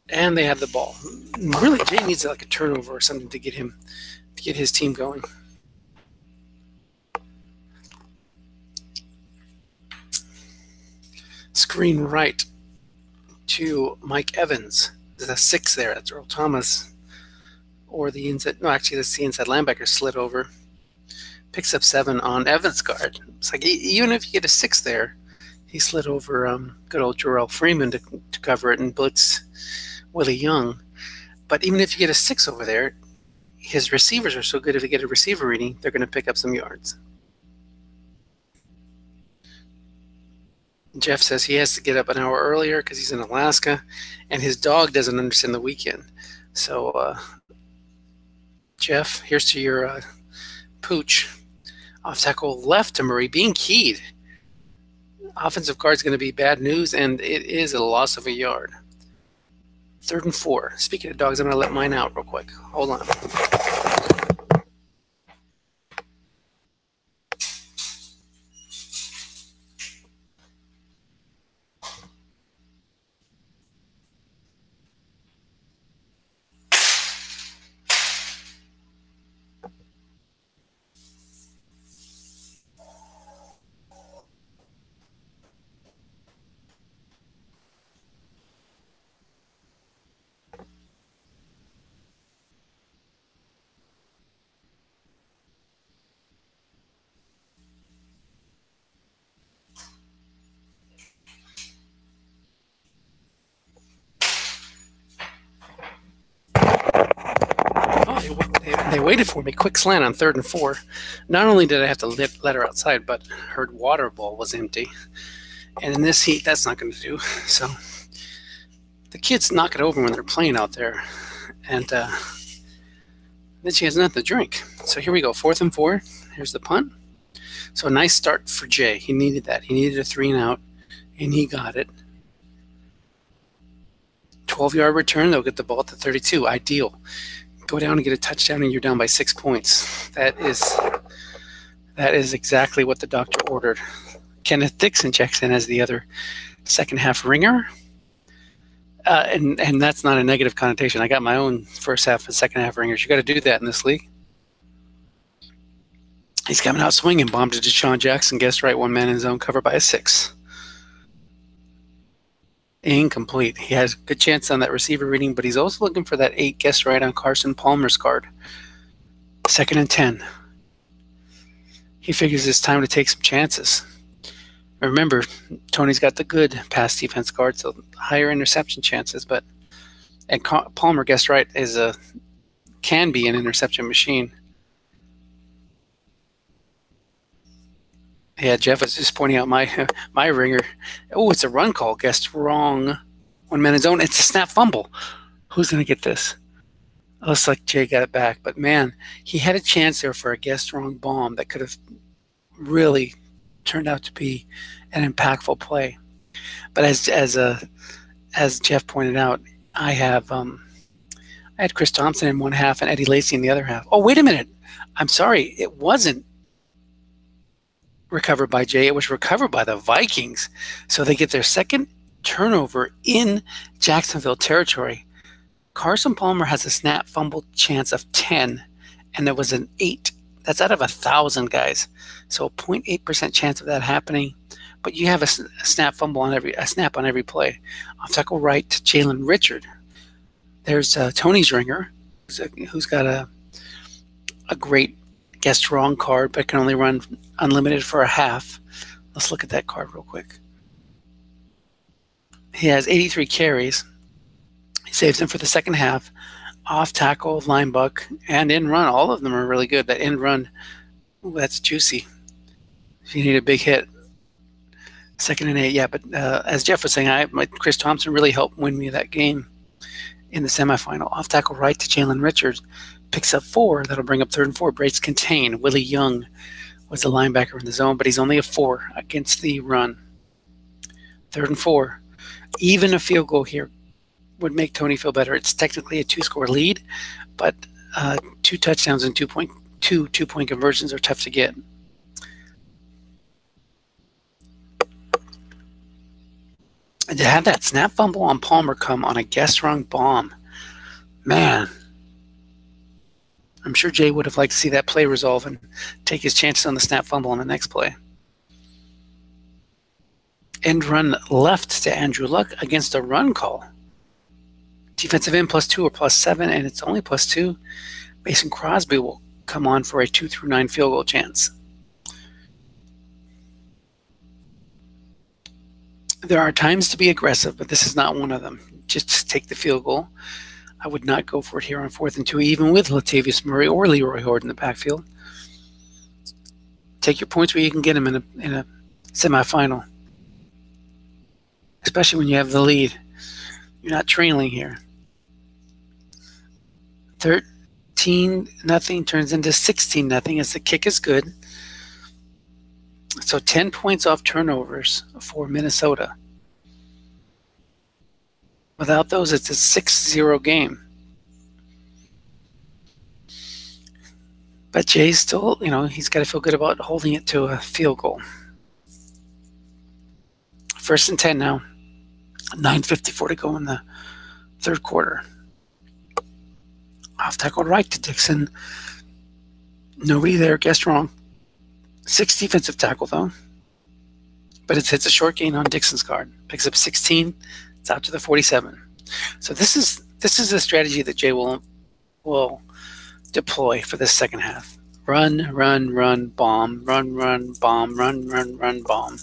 A: And they have the ball. Really, Jay needs like a turnover or something to get his team going. Screen right to Mike Evans. There's a 6 there. That's Earl Thomas. Or the inside, no, actually, that's the inside linebacker slid over. Picks up 7 on Evans' guard. It's like even if you get a 6 there, he slid over good old Jarrell Freeman to cover it and blitz Willie Young. But even if you get a 6 over there, his receivers are so good, if you get a receiver reading, they're going to pick up some yards. Jeff says he has to get up an hour earlier because he's in Alaska, and his dog doesn't understand the weekend. So, Jeff, here's to your pooch. Off tackle left to Murray, being keyed. Offensive guard's going to be bad news, and it is a loss of a yard. 3rd and 4. Speaking of dogs, I'm going to let mine out real quick. Hold on. They waited for me. Quick slant on 3rd and 4. Not only did I have to let her outside, but her water bowl was empty. And in this heat, that's not going to do. So the kids knock it over when they're playing out there. And then she has nothing to drink. So here we go. 4th and 4. Here's the punt. So a nice start for Jay. He needed that. He needed a 3 and out, and he got it. 12-yard return. They'll get the ball at the 32. Ideal. Go down and get a touchdown, and you're down by 6 points. That is exactly what the doctor ordered. Kenneth Dixon checks in as the other second half ringer. And that's not a negative connotation. I got my own first half and second half ringers. You got to do that in this league. He's coming out swinging. Bomb to Deshaun Jackson. Guessed right. 1 man in zone. Covered by a 6. Incomplete. He has a good chance on that receiver reading, but he's also looking for that 8 guessed right on Carson Palmer's card. 2nd and 10. He figures it's time to take some chances. Remember, Tony's got the good pass defense card, so higher interception chances, and Palmer guessed right can be an interception machine. Yeah, Jeff was just pointing out my ringer. Oh, it's a run call. Guessed wrong. 1 man in zone. It's a snap fumble. Who's going to get this? Looks like Jay got it back. But, man, he had a chance there for a guessed wrong bomb that could have really turned out to be an impactful play. But as Jeff pointed out, I had Chris Thompson in one half and Eddie Lacy in the other half. Oh, wait a minute. I'm sorry. It wasn't recovered by Jay. It was recovered by the Vikings. So they get their second turnover in Jacksonville territory. Carson Palmer has a snap fumble chance of 10, and there was an 8. That's out of 1,000 guys. So a 0.8% chance of that happening. But you have a snap fumble on every play. Off tackle right to Jalen Richard. There's Tony's ringer, who's got a great guessed wrong card, but can only run unlimited for a half. Let's look at that card real quick. He has 83 carries. He saves them for the second half off tackle, line buck, and in run. All of them are really good. That in run, ooh, that's juicy. If you need a big hit. 2nd and 8, yeah. But as Jeff was saying, Chris Thompson really helped win me that game in the semifinal. Off tackle right to Jalen Richards. Picks up 4. That'll bring up 3rd and 4. Breaks contain. Willie Young was the linebacker in the zone, but he's only a 4 against the run. 3rd and 4. Even a field goal here would make Tony feel better. It's technically a 2-score lead, but 2 touchdowns and 2-point conversions are tough to get. And to have that snap fumble on Palmer come on a guess-wrong bomb, man, I'm sure Jay would have liked to see that play resolve and take his chances on the snap fumble on the next play. End run left to Andrew Luck against a run call. Defensive end +2 or +7, and it's only +2. Mason Crosby will come on for a 2 through 9 field goal chance. There are times to be aggressive, but this is not one of them. Just take the field goal. I would not go for it here on 4th and 2, even with Latavius Murray or Leroy Horde in the backfield. Take your points where you can get them in a semifinal, especially when you have the lead. You're not trailing here. 13-0 turns into 16-0 as the kick is good. So 10 points off turnovers for Minnesota. Without those, it's a 6-0 game. But Jay's still, he's got to feel good about holding it to a field goal. 1st and 10 now. 9:54 to go in the 3rd quarter. Off tackle right to Dixon. Nobody there, guessed wrong. 6 defensive tackle though. But it's a short gain on Dixon's guard. Picks up 16. It's out to the 47. So this is a strategy that Jay will deploy for this second half. Run, run, run, bomb. Run, run, bomb. Run, run, run, bomb.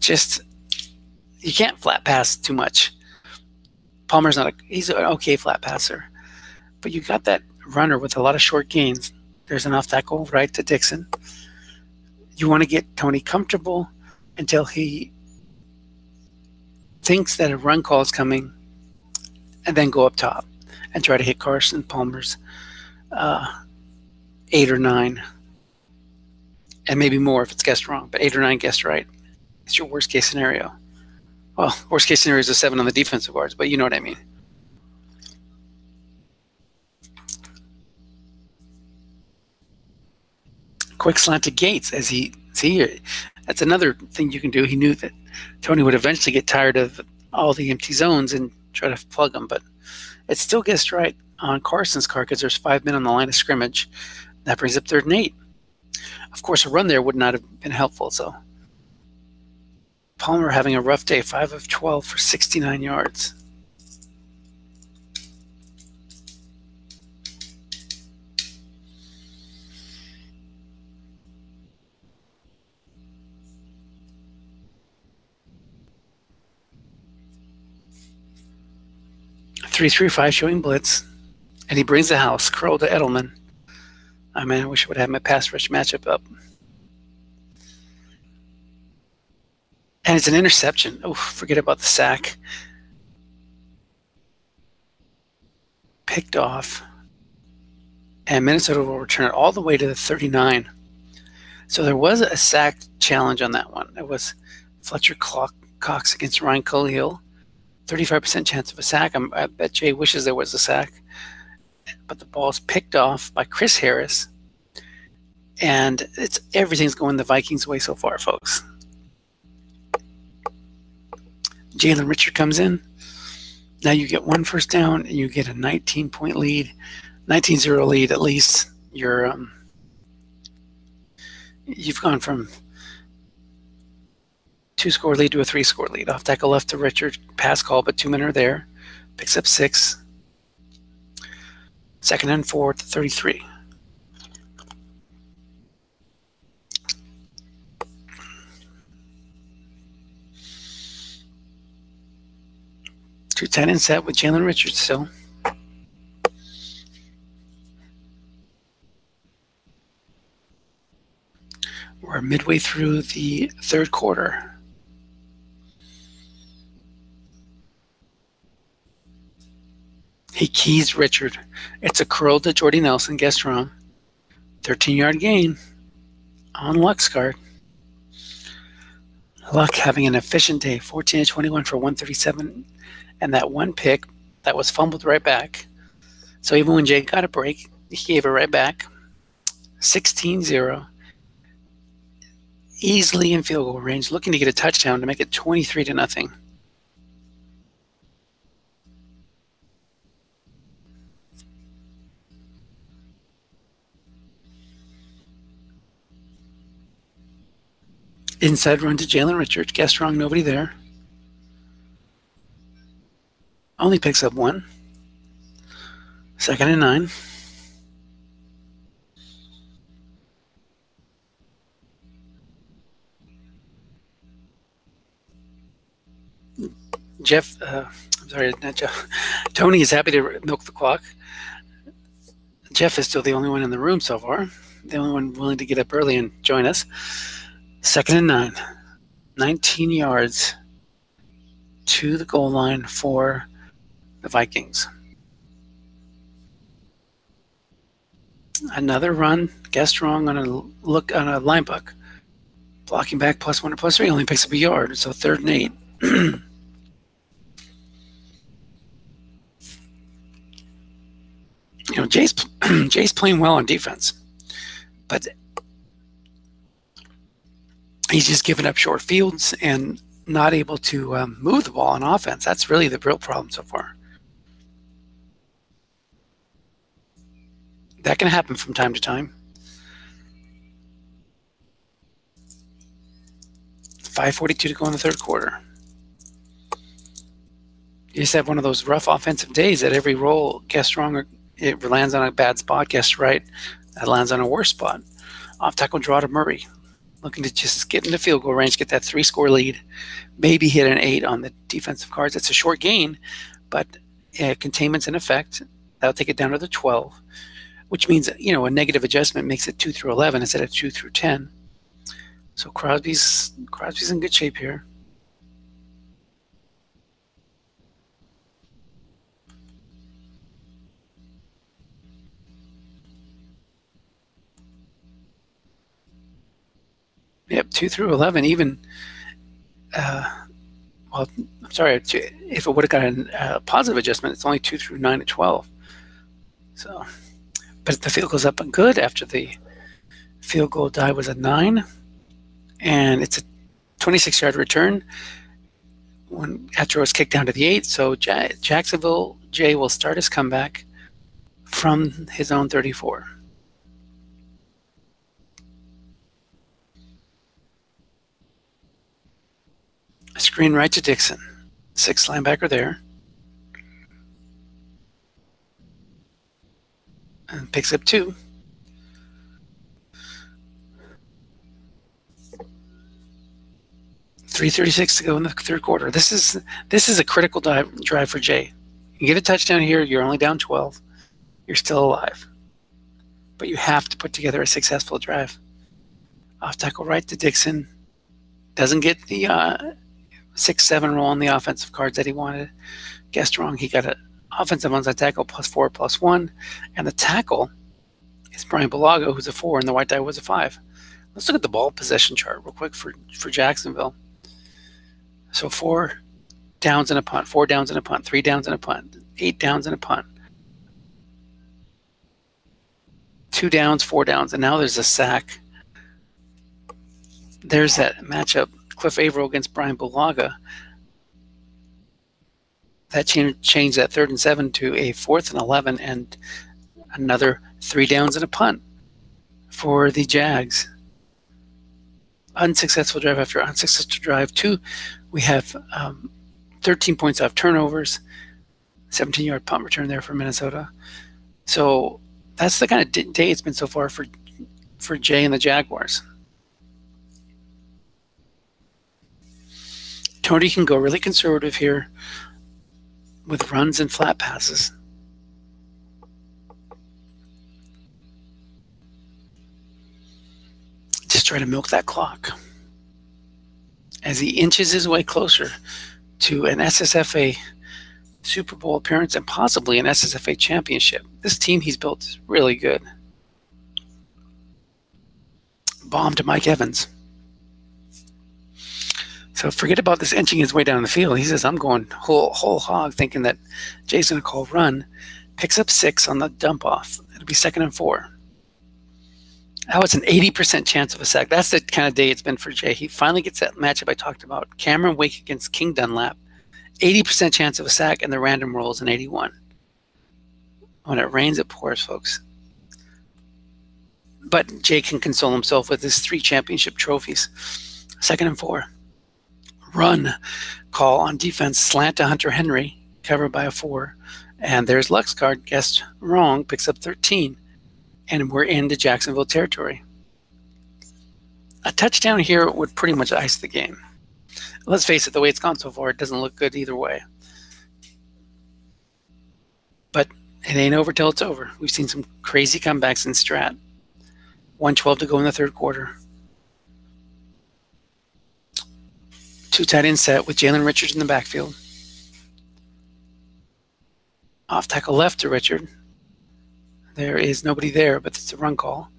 A: Just, you can't flat pass too much. Palmer's he's an okay flat passer. But you got that runner with a lot of short gains. There's an off tackle right to Dixon. You want to get Tony comfortable until he thinks that a run call is coming, and then go up top and try to hit Carson Palmer's 8 or 9, and maybe more if it's guessed wrong. But 8 or 9 guessed right. It's your worst case scenario. Well, worst case scenario is a 7 on the defensive guards, but you know what I mean. Quick slant to Gates as that's another thing you can do. He knew that Tony would eventually get tired of all the empty zones and try to plug them, but it still gets right on Carson's car because there's 5 men on the line of scrimmage. That brings up 3rd and 8. Of course, a run there would not have been helpful. So Palmer having a rough day, 5 of 12 for 69 yards. .335 showing blitz, and he brings the house. Curl to Edelman. I mean, I wish I would have my pass rush matchup up. And it's an interception. Oh, forget about the sack. Picked off. And Minnesota will return it all the way to the 39. So there was a sack challenge on that one. It was Fletcher Cox against Ryan Khalil. 35% chance of a sack. I bet Jay wishes there was a sack. But the ball's picked off by Chris Harris. And everything's going the Vikings' way so far, folks. Jalen Richard comes in. Now you get 1 first down, and you get a 19-point lead, 19-0 lead at least. You've gone from 2-score lead to a 3-score lead. Off tackle left to Richard, pass call, but 2 men are there. Picks up 6. 2nd and 4 to 33. Two tight end set with Jalen Richards still. We're midway through the third quarter. He keys Richard. It's a curl to Jordy Nelson. Guess wrong. 13-yard gain on Luck's card. Luck having an efficient day, 14-21 for 137, and that one pick that was fumbled right back. So even when Jay got a break, he gave it right back. 16-0. Easily in field goal range, looking to get a touchdown to make it 23-0. Inside run to Jalen Richards. Guess wrong, nobody there. Only picks up 1. 2nd and 9. Not Jeff. Tony is happy to milk the clock. Jeff is still the only one in the room so far. The only one willing to get up early and join us. 2nd and 9. 19 yards to the goal line for the Vikings. Another run, guessed wrong on a line buck. Blocking back +1 or +3 only picks up a yard, so 3rd and 8. Jay's playing well on defense, but he's just giving up short fields and not able to move the ball on offense. That's really the real problem so far. That can happen from time to time. 5:42 to go in the third quarter. You just have one of those rough offensive days that every roll, guessed wrong, or it lands on a bad spot, guessed right, that lands on a worse spot. Off tackle draw to Murray. Looking to just get into field goal range, get that 3-score lead, maybe hit an 8 on the defensive cards. It's a short gain, but containment's in effect. That'll take it down to the 12, which means, a negative adjustment makes it 2 through 11 instead of 2 through 10. So Crosby's in good shape here. Yep, 2 through 11. Even, I'm sorry, if it would have gotten a positive adjustment, it's only 2 through 9 to 12. So, but the field goes up and good after the field goal die was a 9, and it's a 26-yard return after it was kicked down to the 8. So Jacksonville J will start his comeback from his own 34. Screen right to Dixon. 6th linebacker there. And picks up 2. .336 to go in the third quarter. This is a critical drive for Jay. You get a touchdown here, you're only down 12. You're still alive. But you have to put together a successful drive. Off tackle right to Dixon. Doesn't get the 6-7 roll on the offensive cards that he wanted. Guessed wrong. He got an offensive onside tackle +4, +1. And the tackle is Brian Bulaga, who's a 4, and the white die was a 5. Let's look at the ball possession chart real quick for Jacksonville. So 4 downs and a punt, 4 downs and a punt, 3 downs and a punt, 8 downs and a punt, 2 downs, 4 downs, and now there's a sack. There's that matchup, Cliff Averill against Brian Bulaga. That changed that 3rd and 7 to a 4th and 11, and another 3 downs and a punt for the Jags. Unsuccessful drive after unsuccessful drive. 2, we have 13 points off turnovers, 17-yard punt return there for Minnesota. So that's the kind of day it's been so far for Jay and the Jaguars. Tony can go really conservative here with runs and flat passes. just try to milk that clock as he inches his way closer to an SSFA Super Bowl appearance and possibly an SSFA championship. This team he's built is really good. Bomb to Mike Evans. So forget about this inching his way down the field. He says, I'm going whole hog, thinking that Jay's going to call run. Picks up 6 on the dump off. It'll be 2nd and 4. Now it's an 80% chance of a sack. That's the kind of day it's been for Jay. He finally gets that matchup I talked about. Cameron Wake against King Dunlap. 80% chance of a sack, and the random rolls an 81. When it rains, it pours, folks. But Jay can console himself with his 3 championship trophies. 2nd and 4. Run call on defense, slant to Hunter Henry, covered by a 4. And there's Luck's card, guessed wrong, picks up 13. And we're into Jacksonville territory. A touchdown here would pretty much ice the game. Let's face it, the way it's gone so far, it doesn't look good either way. But it ain't over till it's over. We've seen some crazy comebacks in Strat. 1:12 to go in the 3rd quarter. 2 tight end set with Jalen Richards in the backfield. Off tackle left to Richard. There is nobody there, but it's a run call.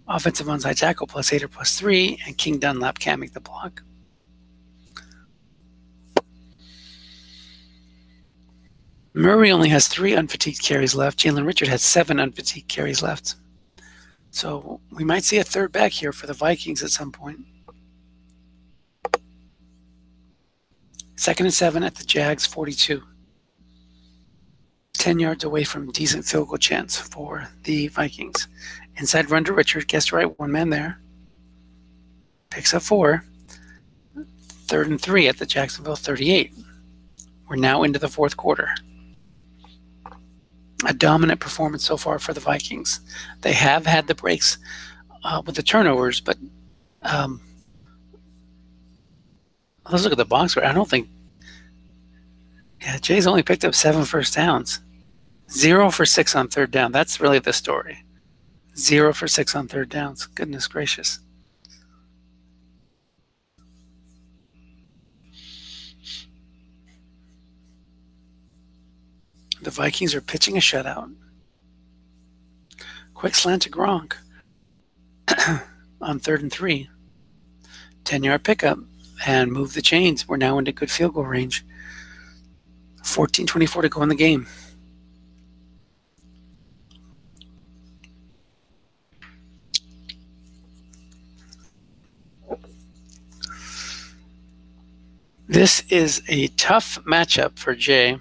A: Offensive onside tackle +8 or +3, and King Dunlap can't make the block. Murray only has 3 unfatigued carries left. Jalen Richard has 7 unfatigued carries left. So we might see a 3rd back here for the Vikings at some point. 2nd and 7 at the Jags 42. 10 yards away from decent field goal chance for the Vikings. Inside run to Richard, guessed right, 1 man there. Picks up 4. 3rd and 3 at the Jacksonville 38. We're now into the 4th quarter. A dominant performance so far for the Vikings. They have had the breaks with the turnovers, but let's look at the box score. I don't think Jay's only picked up 7 first downs. 0 for 6 on 3rd down. That's really the story. 0 for 6 on 3rd downs. Goodness gracious. The Vikings are pitching a shutout. Quick slant to Gronk on 3rd and 3. 10-yard pickup and move the chains. We're now into good field goal range. 14:24 to go in the game. This is a tough matchup for Jay.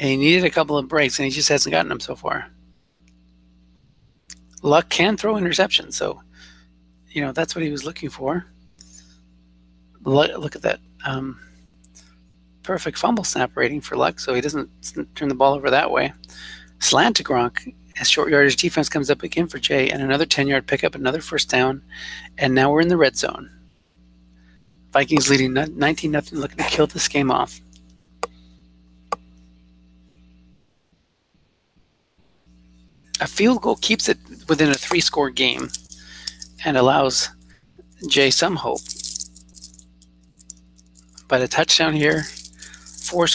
A: And he needed a couple of breaks, and he just hasn't gotten them so far. Luck can throw interceptions, so, that's what he was looking for. Look at that. Perfect fumble snap rating for Luck, so he doesn't turn the ball over that way. Slant to Gronk as short yardage defense comes up again for Jay, and another 10-yard pickup, another first down, and now we're in the red zone. Vikings leading 19-0, looking to kill this game off. A field goal keeps it within a 3-score game and allows Jay some hope. But a touchdown here, you're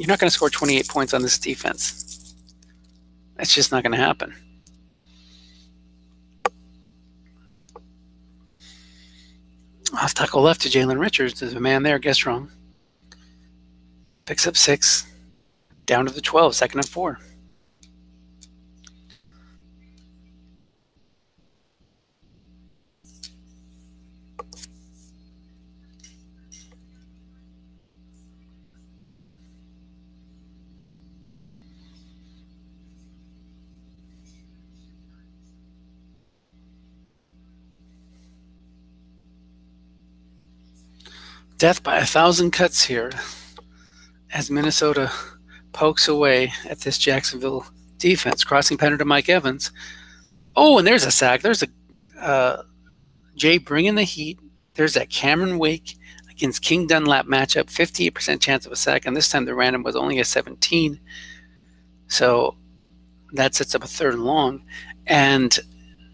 A: not going to score 28 points on this defense. That's just not going to happen. Off tackle left to Jalen Richards. There's a man there, guess wrong. Picks up 6. Down to the 12, 2nd and 4. Death by 1,000 cuts here as Minnesota pokes away at this Jacksonville defense. Crossing pattern to Mike Evans. Oh, and there's a sack. There's a Jay bringing the heat. There's that Cameron Wake against King Dunlap matchup. 58% chance of a sack, and this time the random was only a 17. So that sets up a 3rd and long. And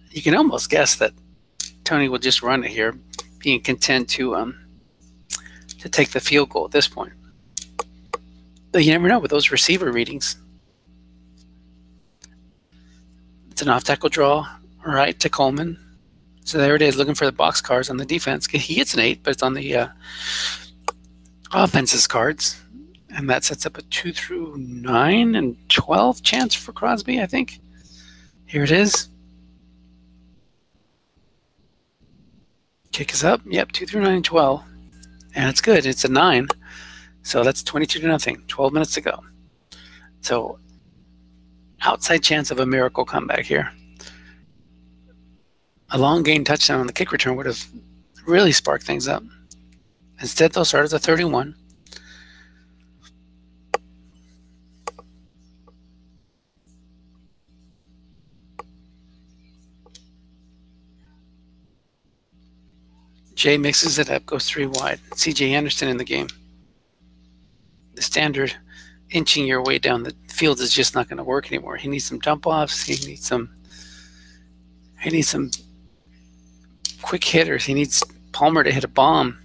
A: you can almost guess that Tony will just run it here, being content to take the field goal at this point. But you never know with those receiver readings. It's an off-tackle draw, right, to Coleman. So there it is, looking for the box cars on the defense. He gets an 8, but it's on the offense's cards. And that sets up a 2 through 9 and 12 chance for Crosby, I think. Here it is. Kick is up. Yep, 2 through 9 and 12. And it's good. It's a 9. So that's 22-0. 12 minutes to go. So outside chance of a miracle comeback here. A long gain touchdown on the kick return would have really sparked things up. Instead, they'll start as a 31. Jay mixes it up, goes 3 wide. C.J. Anderson in the game. The standard inching your way down the field is just not going to work anymore. He needs some dump offs. He needs some quick hitters. He needs Palmer to hit a bomb.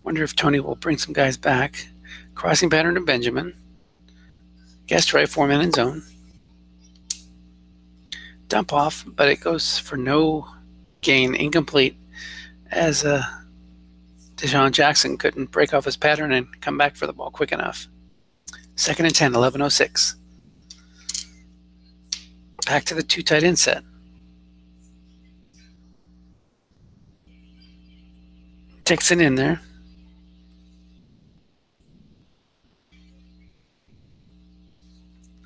A: Wonder if Tony will bring some guys back. Crossing pattern to Benjamin. Guest right, 4-man in zone. Dump off, but it goes for no gain, incomplete, as Deshaun Jackson couldn't break off his pattern and come back for the ball quick enough. 2nd and 10, 11:06. Back to the 2 tight end set. Dixon in there.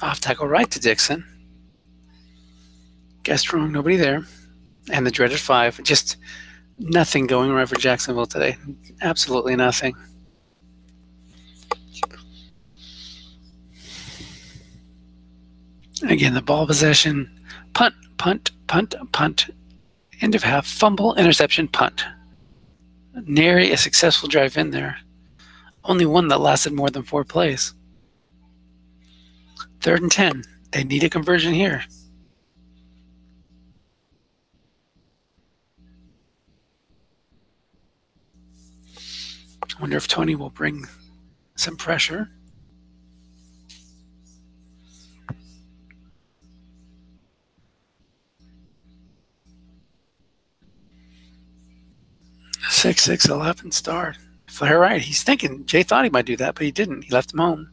A: Off tackle right to Dixon. Guessed wrong, nobody there. And the dreaded 5. Just nothing going right for Jacksonville today. Absolutely nothing. Again, the ball possession. Punt, punt, punt, punt. End of half. Fumble, interception, punt. Nary a successful drive in there. Only one that lasted more than 4 plays. 3rd and 10. They need a conversion here. I wonder if Tony will bring some pressure. Six, 11 start. Flair right. He's thinking. Jay thought he might do that, but he didn't. He left him home.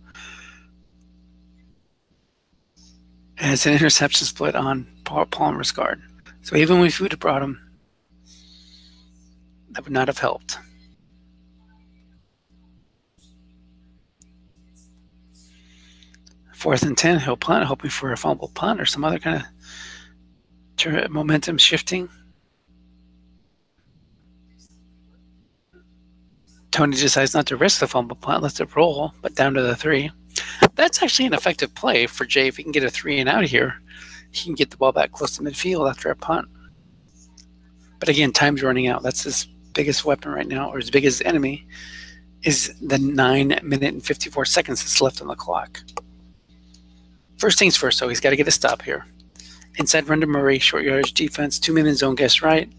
A: And it's an interception split on Palmer's guard. So even if we would have brought him, that would not have helped. Fourth and 10, he'll punt, hoping for a fumble punt or some other kind of momentum shifting. Tony decides not to risk the fumble punt, lets it roll, but down to the 3. That's actually an effective play for Jay. If he can get a 3 and out here, he can get the ball back close to midfield after a punt. But again, time's running out. That's his biggest weapon right now, or his biggest enemy, is the 9 minute and 54 seconds that's left on the clock. First things first, though, he's got to get a stop here. Inside run to Murray, short yardage defense, 2-minute zone guess right,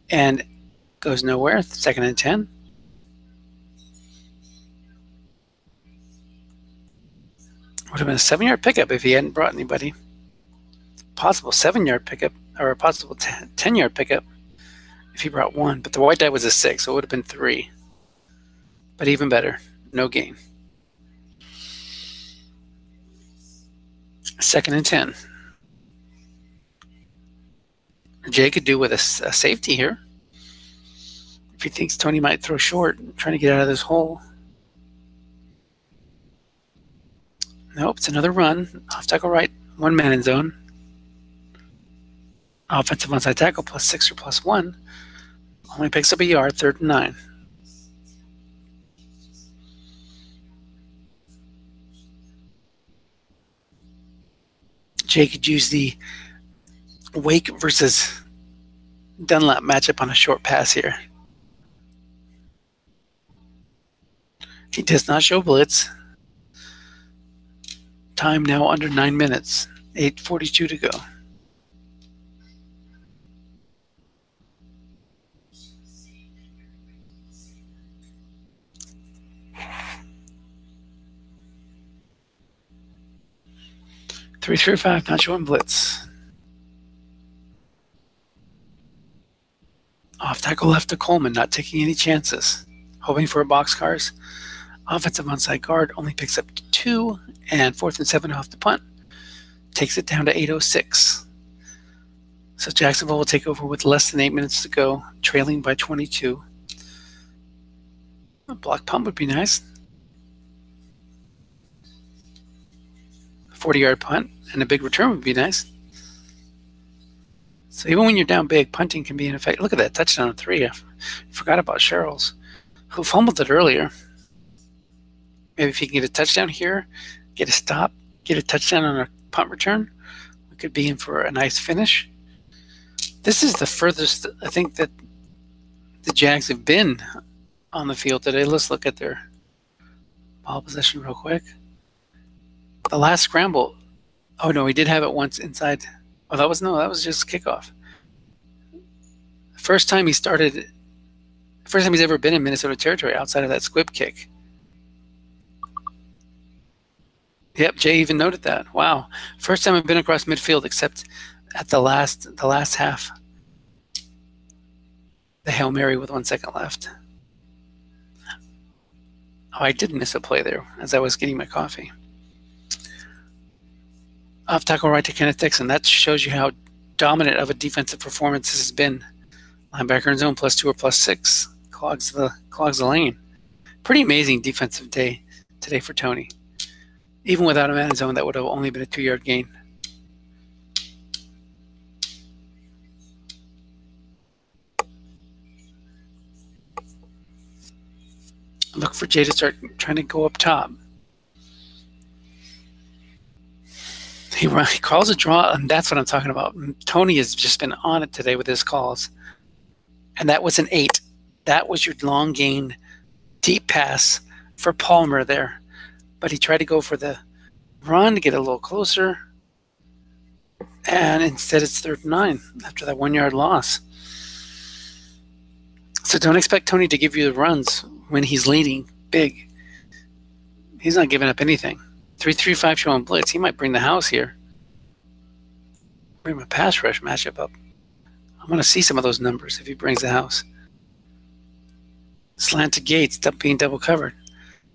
A: and goes nowhere. 2nd and 10. Would have been a 7-yard pickup if he hadn't brought anybody. Possible 7-yard pickup, or a possible 10-yard pickup if he brought 1. But the white die was a 6, so it would have been 3. But even better, no gain. 2nd and 10. Jay could do with a safety here. If he thinks Tony might throw short, trying to get out of this hole. Nope, it's another run. Off tackle right, 1-man in zone. Offensive onside tackle +6 or +1. Only picks up a yard, 3rd and 9. Jay could use the Wake versus Dunlap matchup on a short pass here. He does not show blitz. Time now under 9 minutes. 8:42 to go. 3-5, not showing blitz. Off tackle left to Coleman, not taking any chances. Hoping for a boxcars. Offensive onside guard only picks up 2, and 4th and 7 off the punt. Takes it down to 8:06. So Jacksonville will take over with less than 8 minutes to go, trailing by 22. A block punt would be nice. 40-yard punt and a big return would be nice. So even when you're down big, punting can be an effect. Look at that touchdown on 3. I forgot about Sherrills, who fumbled it earlier. Maybe if he can get a touchdown here, get a stop, get a touchdown on a punt return, we could be in for a nice finish. This is the furthest I think that the Jags have been on the field today. Let's look at their ball possession real quick. The last scramble, oh no, he did have it once inside. Oh, that was just kickoff. First time he's ever been in Minnesota territory outside of that squib kick. Yep, Jay even noted that. Wow. First time I've been across midfield except at the last half. The Hail Mary with 1 second left. Oh, I did miss a play there as I was getting my coffee. Off tackle right to Kenneth Dixon. That shows you how dominant of a defensive performance this has been. Linebacker in zone +2 or +6. Clogs the lane. Pretty amazing defensive day today for Tony. Even without a man in zone, that would have only been a 2-yard gain. Look for Jay to start trying to go up top. He calls a draw, and that's what I'm talking about. Tony has just been on it today with his calls. And that was an 8. That was your long gain, deep pass for Palmer there. But he tried to go for the run to get a little closer. And instead it's 3rd and 9 after that 1-yard loss. So don't expect Tony to give you the runs when he's leading big. He's not giving up anything. 3-5 showing blitz. He might bring the house here. Bring my pass rush matchup up. I want to see some of those numbers if he brings the house. Slant to Gates, being double covered.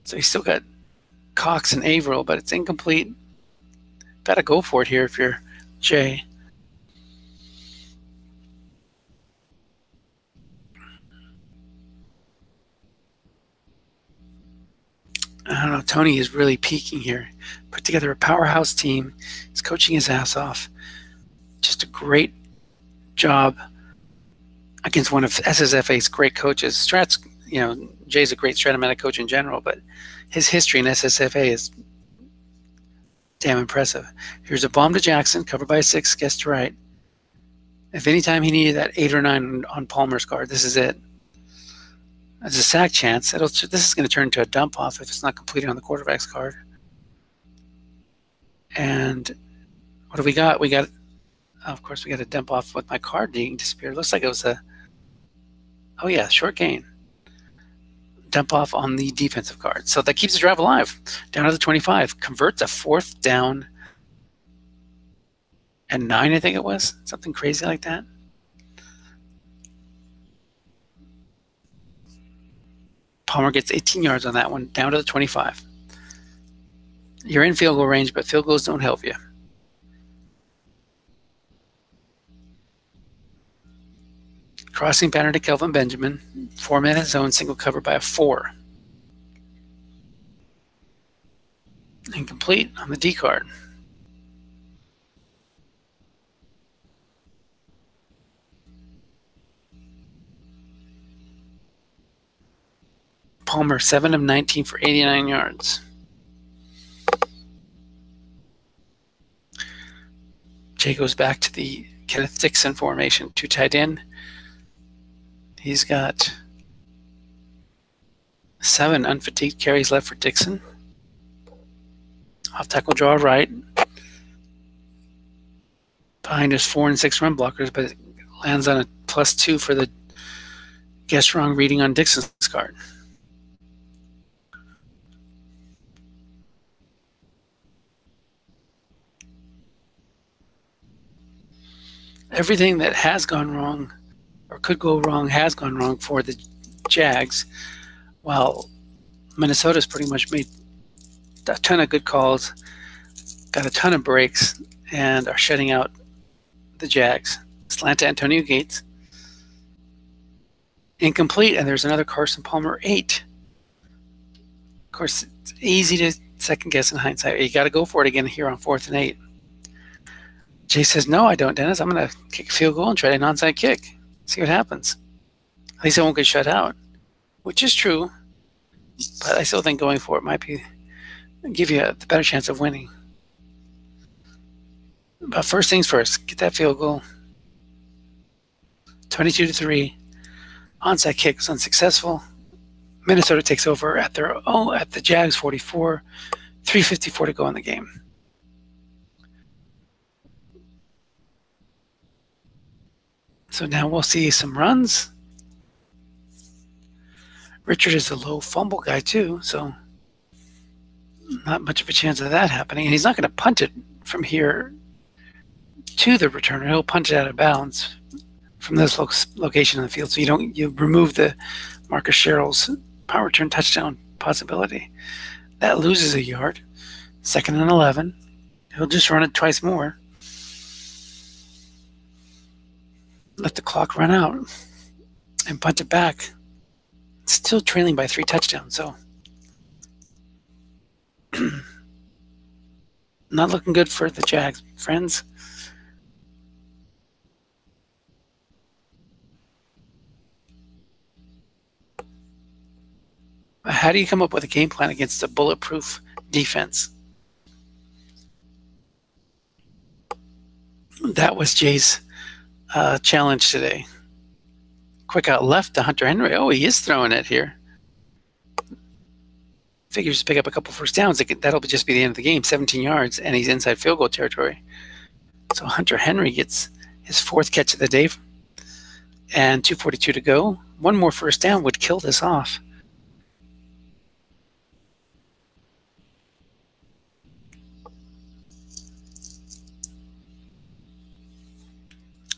A: So he's still got Cox and Averill, but it's incomplete. Got to go for it here if you're Jay. I don't know. Tony is really peaking here. Put together a powerhouse team. He's coaching his ass off. Just a great job against one of SSFA's great coaches. Jay's a great Strat-O-Matic coach in general, but his history in SSFA is damn impressive. Here's a bomb to Jackson, covered by a 6, guessed right. If any time he needed that 8 or 9 on Palmer's guard, this is it. There's a sack chance. This is going to turn into a dump off if it's not completed on the quarterback's card. And what do we got? Of course, we got a dump off with my card being disappeared. Looks like it was short gain. Dump off on the defensive card. So that keeps the drive alive. Down to the 25. Converts a 4th down and 9, I think it was. Something crazy like that. Palmer gets 18 yards on that one, down to the 25. You're in field goal range, but field goals don't help you. Crossing pattern to Kelvin Benjamin. 4-minute zone, single cover by a 4. Incomplete on the D card. Palmer, 7 of 19 for 89 yards. Jay goes back to the Kenneth Dixon formation, 2 tight end. He's got 7 unfatigued carries left for Dixon. Off tackle draw right. Behind his 4 and 6 run blockers, but it lands on a +2 for the guess wrong reading on Dixon's card. everything that has gone wrong or could go wrong has gone wrong for the Jags, while Minnesota's pretty much made a ton of good calls, got a ton of breaks, and are shutting out the Jags. Slant to Antonio Gates. Incomplete, and there's another Carson Palmer 8. Of course, it's easy to second guess in hindsight. You got to go for it again here on 4th and 8. Jay says, no, I don't, Dennis. I'm going to kick a field goal and try an onside kick. See what happens. At least I won't get shut out, which is true, but I still think going for it might give you the better chance of winning. But first things first, get that field goal. 22-3. Onside kick was unsuccessful. Minnesota takes over at the Jags 44. 3:54 to go in the game. So now we'll see some runs. Richard is a low fumble guy too, so not much of a chance of that happening. And he's not going to punt it from here to the returner. He'll punt it out of bounds from this location in the field. So you remove the Marcus Sherrill's power return touchdown possibility. That loses a yard. 2nd and 11. He'll just run it twice more. Let the clock run out and punt it back. Still trailing by 3 touchdowns, so not looking good for the Jags, friends. How do you come up with a game plan against a bulletproof defense? That was Jay's challenge today. Quick out left to Hunter Henry. Oh, he is throwing it here. Figures to pick up a couple first downs. That'll just be the end of the game. 17 yards, and he's inside field goal territory. So Hunter Henry gets his 4th catch of the day, and 2:42 to go. One more first down would kill this off.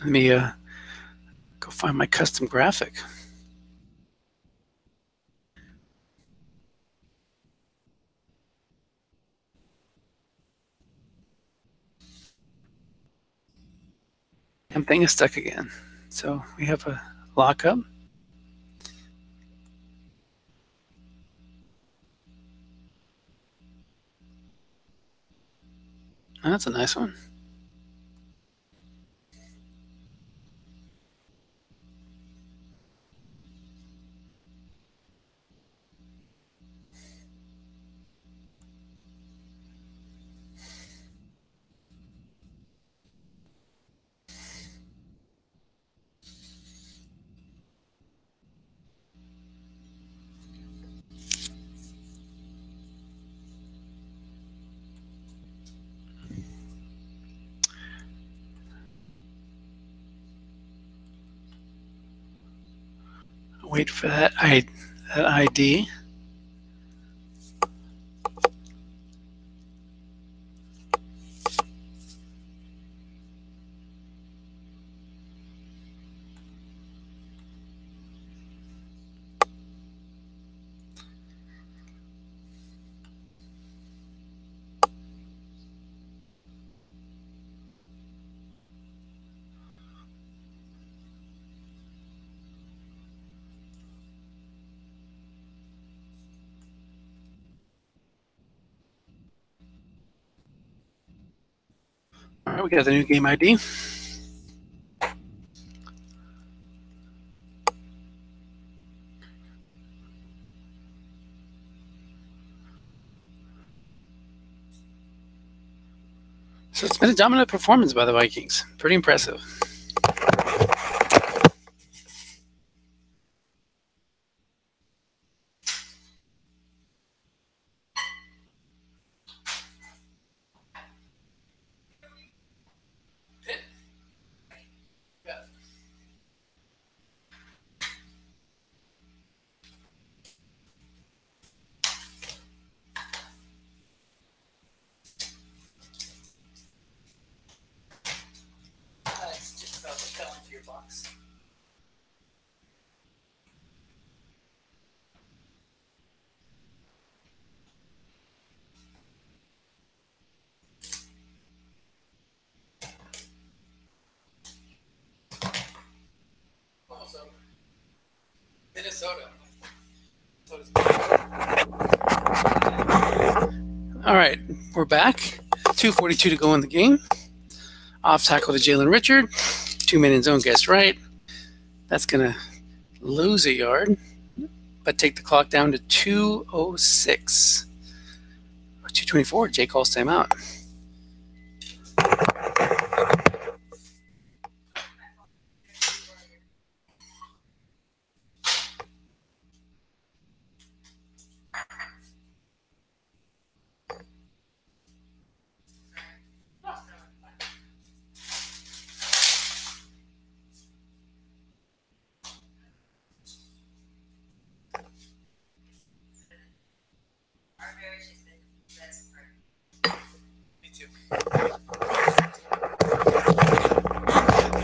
A: Let me go find my custom graphic. Damn thing is stuck again. So we have a lockup. Oh, that's a nice one. Wait for that ID. All right, we got the new game ID. So it's been a dominant performance by the Vikings. Pretty impressive. Minnesota. All right, we're back. 2:42 to go in the game. Off tackle to Jalen Richard. 2 men in zone, guess right. That's going to lose a yard, but take the clock down to 2:06. 2:24, Jay calls timeout.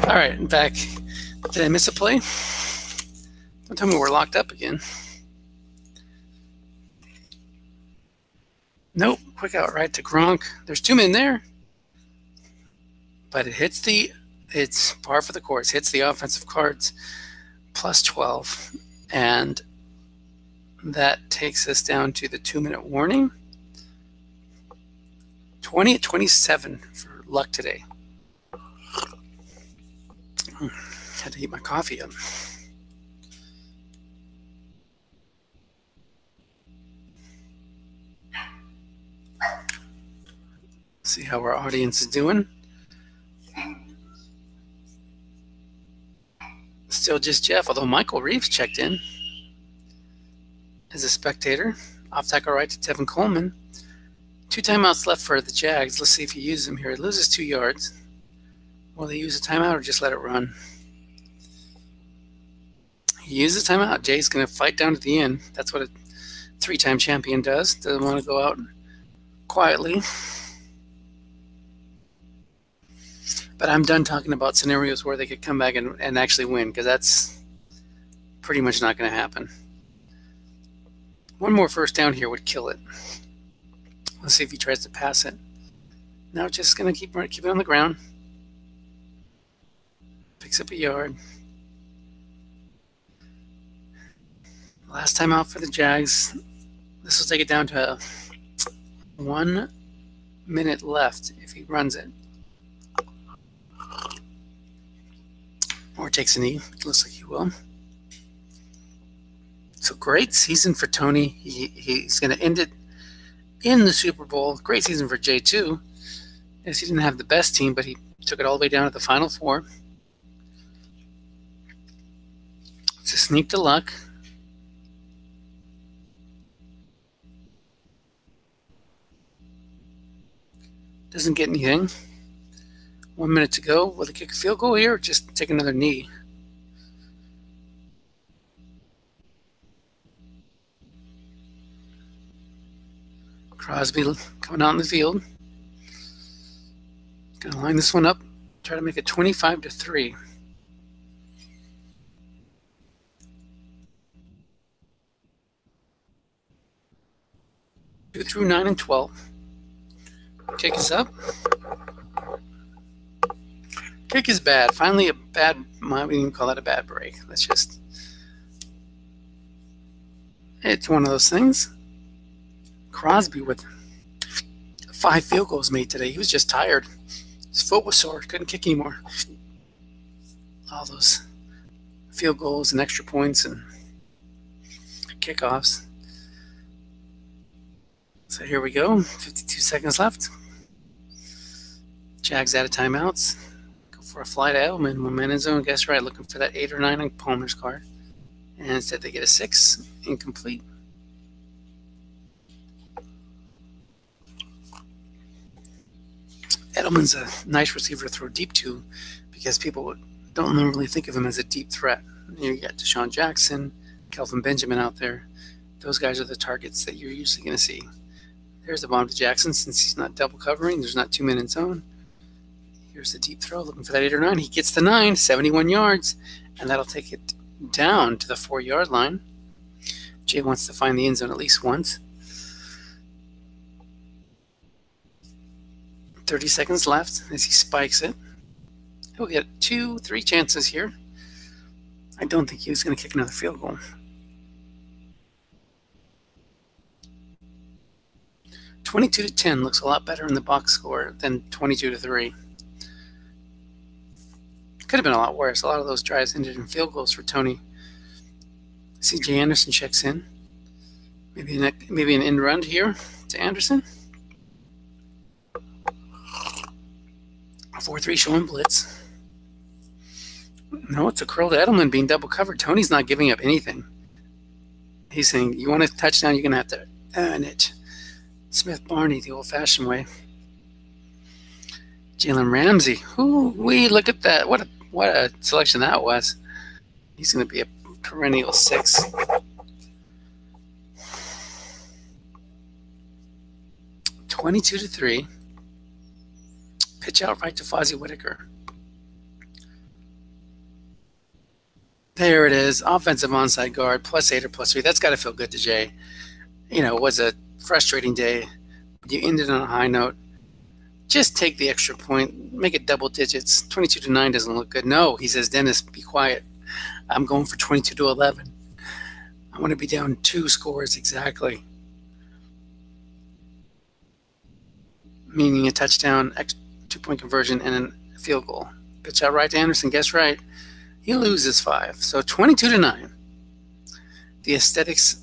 A: All right, back. Did I miss a play? Don't tell me we're locked up again. Nope. Quick out right to Gronk. There's 2 men there. But it's par for the course. Hits the offensive cards plus 12. And that takes us down to the 2-minute warning. 20-27 for luck today. Had to eat my coffee up. See how our audience is doing. Still just Jeff, although Michael Reeves checked in as a spectator. Off tackle right to Tevin Coleman. 2 timeouts left for the Jags. Let's see if he uses them here. He loses 2 yards. Will they use a timeout or just let it run? He uses a timeout. Jay's going to fight down to the end. That's what a 3-time champion does. Doesn't want to go out quietly. But I'm done talking about scenarios where they could come back and actually win, because that's pretty much not going to happen. One more first down here would kill it. Let's see if he tries to pass it. Now just going to keep it on the ground. Picks up a yard. Last time out for the Jags. This will take it down to 1 minute left if he runs it. Or takes a knee. Looks like he will. So great season for Tony. He's going to end it in the Super Bowl. Great season for Jay too. Yes, he didn't have the best team, but he took it all the way down to the Final Four. It's a sneak to luck. Doesn't get anything. 1 minute to go. Will they kick a field goal here or just take another knee? Crosby coming out in the field. Gonna line this one up. Try to make it 25-3. Two through 9 and 12. Kick is up. Kick is bad. Finally a bad, we don't even call that a bad break. It's one of those things. Crosby with 5 field goals made today. He was just tired. His foot was sore. Couldn't kick anymore. All those field goals and extra points and kickoffs. So here we go. 52 seconds left. Jags out of timeouts. Go for a fly to Edelman. 1 man in zone. Guess right. Looking for that 8 or 9 on Palmer's card. And instead they get a 6. Incomplete. Edelman's a nice receiver to throw deep to because people don't normally think of him as a deep threat. You got Deshaun Jackson, Kelvin Benjamin out there. Those guys are the targets that you're usually going to see. There's the bomb to Jackson since he's not double covering. There's not 2 men in zone. Here's the deep throw looking for that 8 or 9. He gets the 9, 71 yards, and that'll take it down to the 4-yard line. Jay wants to find the end zone at least once. 30 seconds left as he spikes it. He'll get 2-3 chances here. I don't think he was going to kick another field goal. 22-10 looks a lot better in the box score than 22-3. Could have been a lot worse. A lot of those drives ended in field goals for Tony. C.J. Anderson checks in. Maybe an end run here to Anderson. 4-3 showing blitz. No, it's a curl to Edelman being double covered. Tony's not giving up anything. He's saying, you want a touchdown, you're going to have to earn it. Smith Barney, the old-fashioned way. Jalen Ramsey. Ooh-wee, look at that. What a selection that was. He's going to be a perennial 6. (22-3). Pitch out right to Fozzie Whitaker. There it is. Offensive onside guard, +8 or +3. That's got to feel good to Jay. You know, it was a frustrating day. You ended on a high note. Just take the extra point. Make it double digits. 22-9 doesn't look good. No, he says, Dennis, be quiet. I'm going for 22-11. I want to be down 2 scores exactly. Meaning a touchdown, 2-point conversion, and a field goal. Pitch out right to Anderson. Guess right. He loses 5. So 22-9. The aesthetics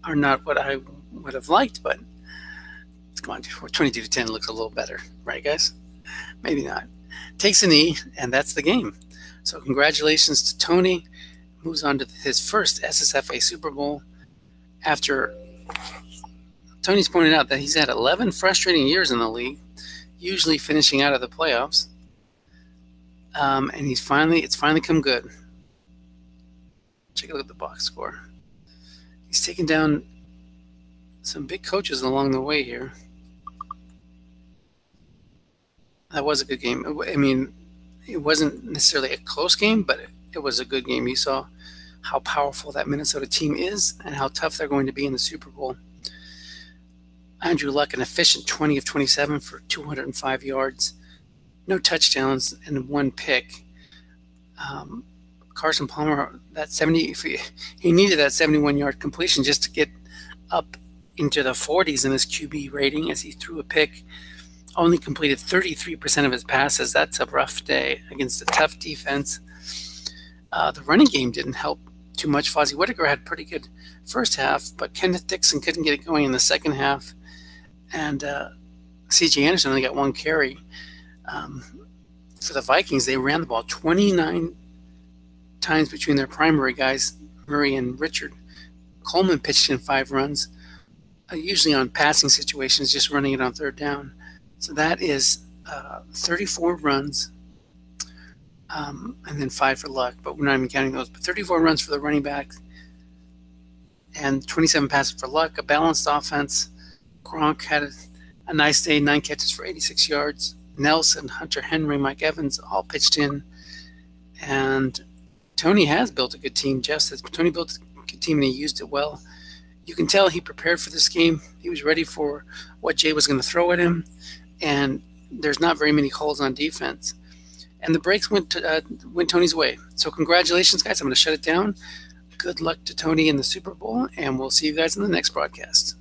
A: are not what I would have liked, but come on, 22-10 looks a little better, right, guys? Maybe not. Takes a knee, and that's the game. So congratulations to Tony. Moves on to his first SSFA Super Bowl after Tony's pointed out that he's had 11 frustrating years in the league, usually finishing out of the playoffs. And it's finally come good. Take a look at the box score. He's taken down some big coaches along the way here. That was a good game. I mean, it wasn't necessarily a close game, but it was a good game. You saw how powerful that Minnesota team is and how tough they're going to be in the Super Bowl. Andrew Luck, an efficient 20 of 27 for 205 yards. No touchdowns and 1 pick. Carson Palmer, he needed that 71-yard completion just to get up into the 40s in his QB rating as he threw a pick. Only completed 33% of his passes. That's a rough day against a tough defense. The running game didn't help too much. Fozzie Whitaker had pretty good first half, but Kenneth Dixon couldn't get it going in the second half. And C.J. Anderson only got 1 carry. For the Vikings, they ran the ball 29 times between their primary guys, Murray and Richard. Coleman pitched in 5 runs, usually on passing situations, just running it on third down. So that is 34 runs, and then 5 for Luck, but we're not even counting those. But 34 runs for the running back, and 27 passes for Luck. A balanced offense. Gronk had a nice day, 9 catches for 86 yards. Nelson, Hunter Henry, Mike Evans all pitched in. And Tony has built a good team. Jeff says Tony built a good team and he used it well. You can tell he prepared for this game. He was ready for what Jay was going to throw at him. And there's not very many holes on defense. And the breaks went Tony's way. So congratulations, guys. I'm going to shut it down. Good luck to Tony in the Super Bowl, and we'll see you guys in the next broadcast.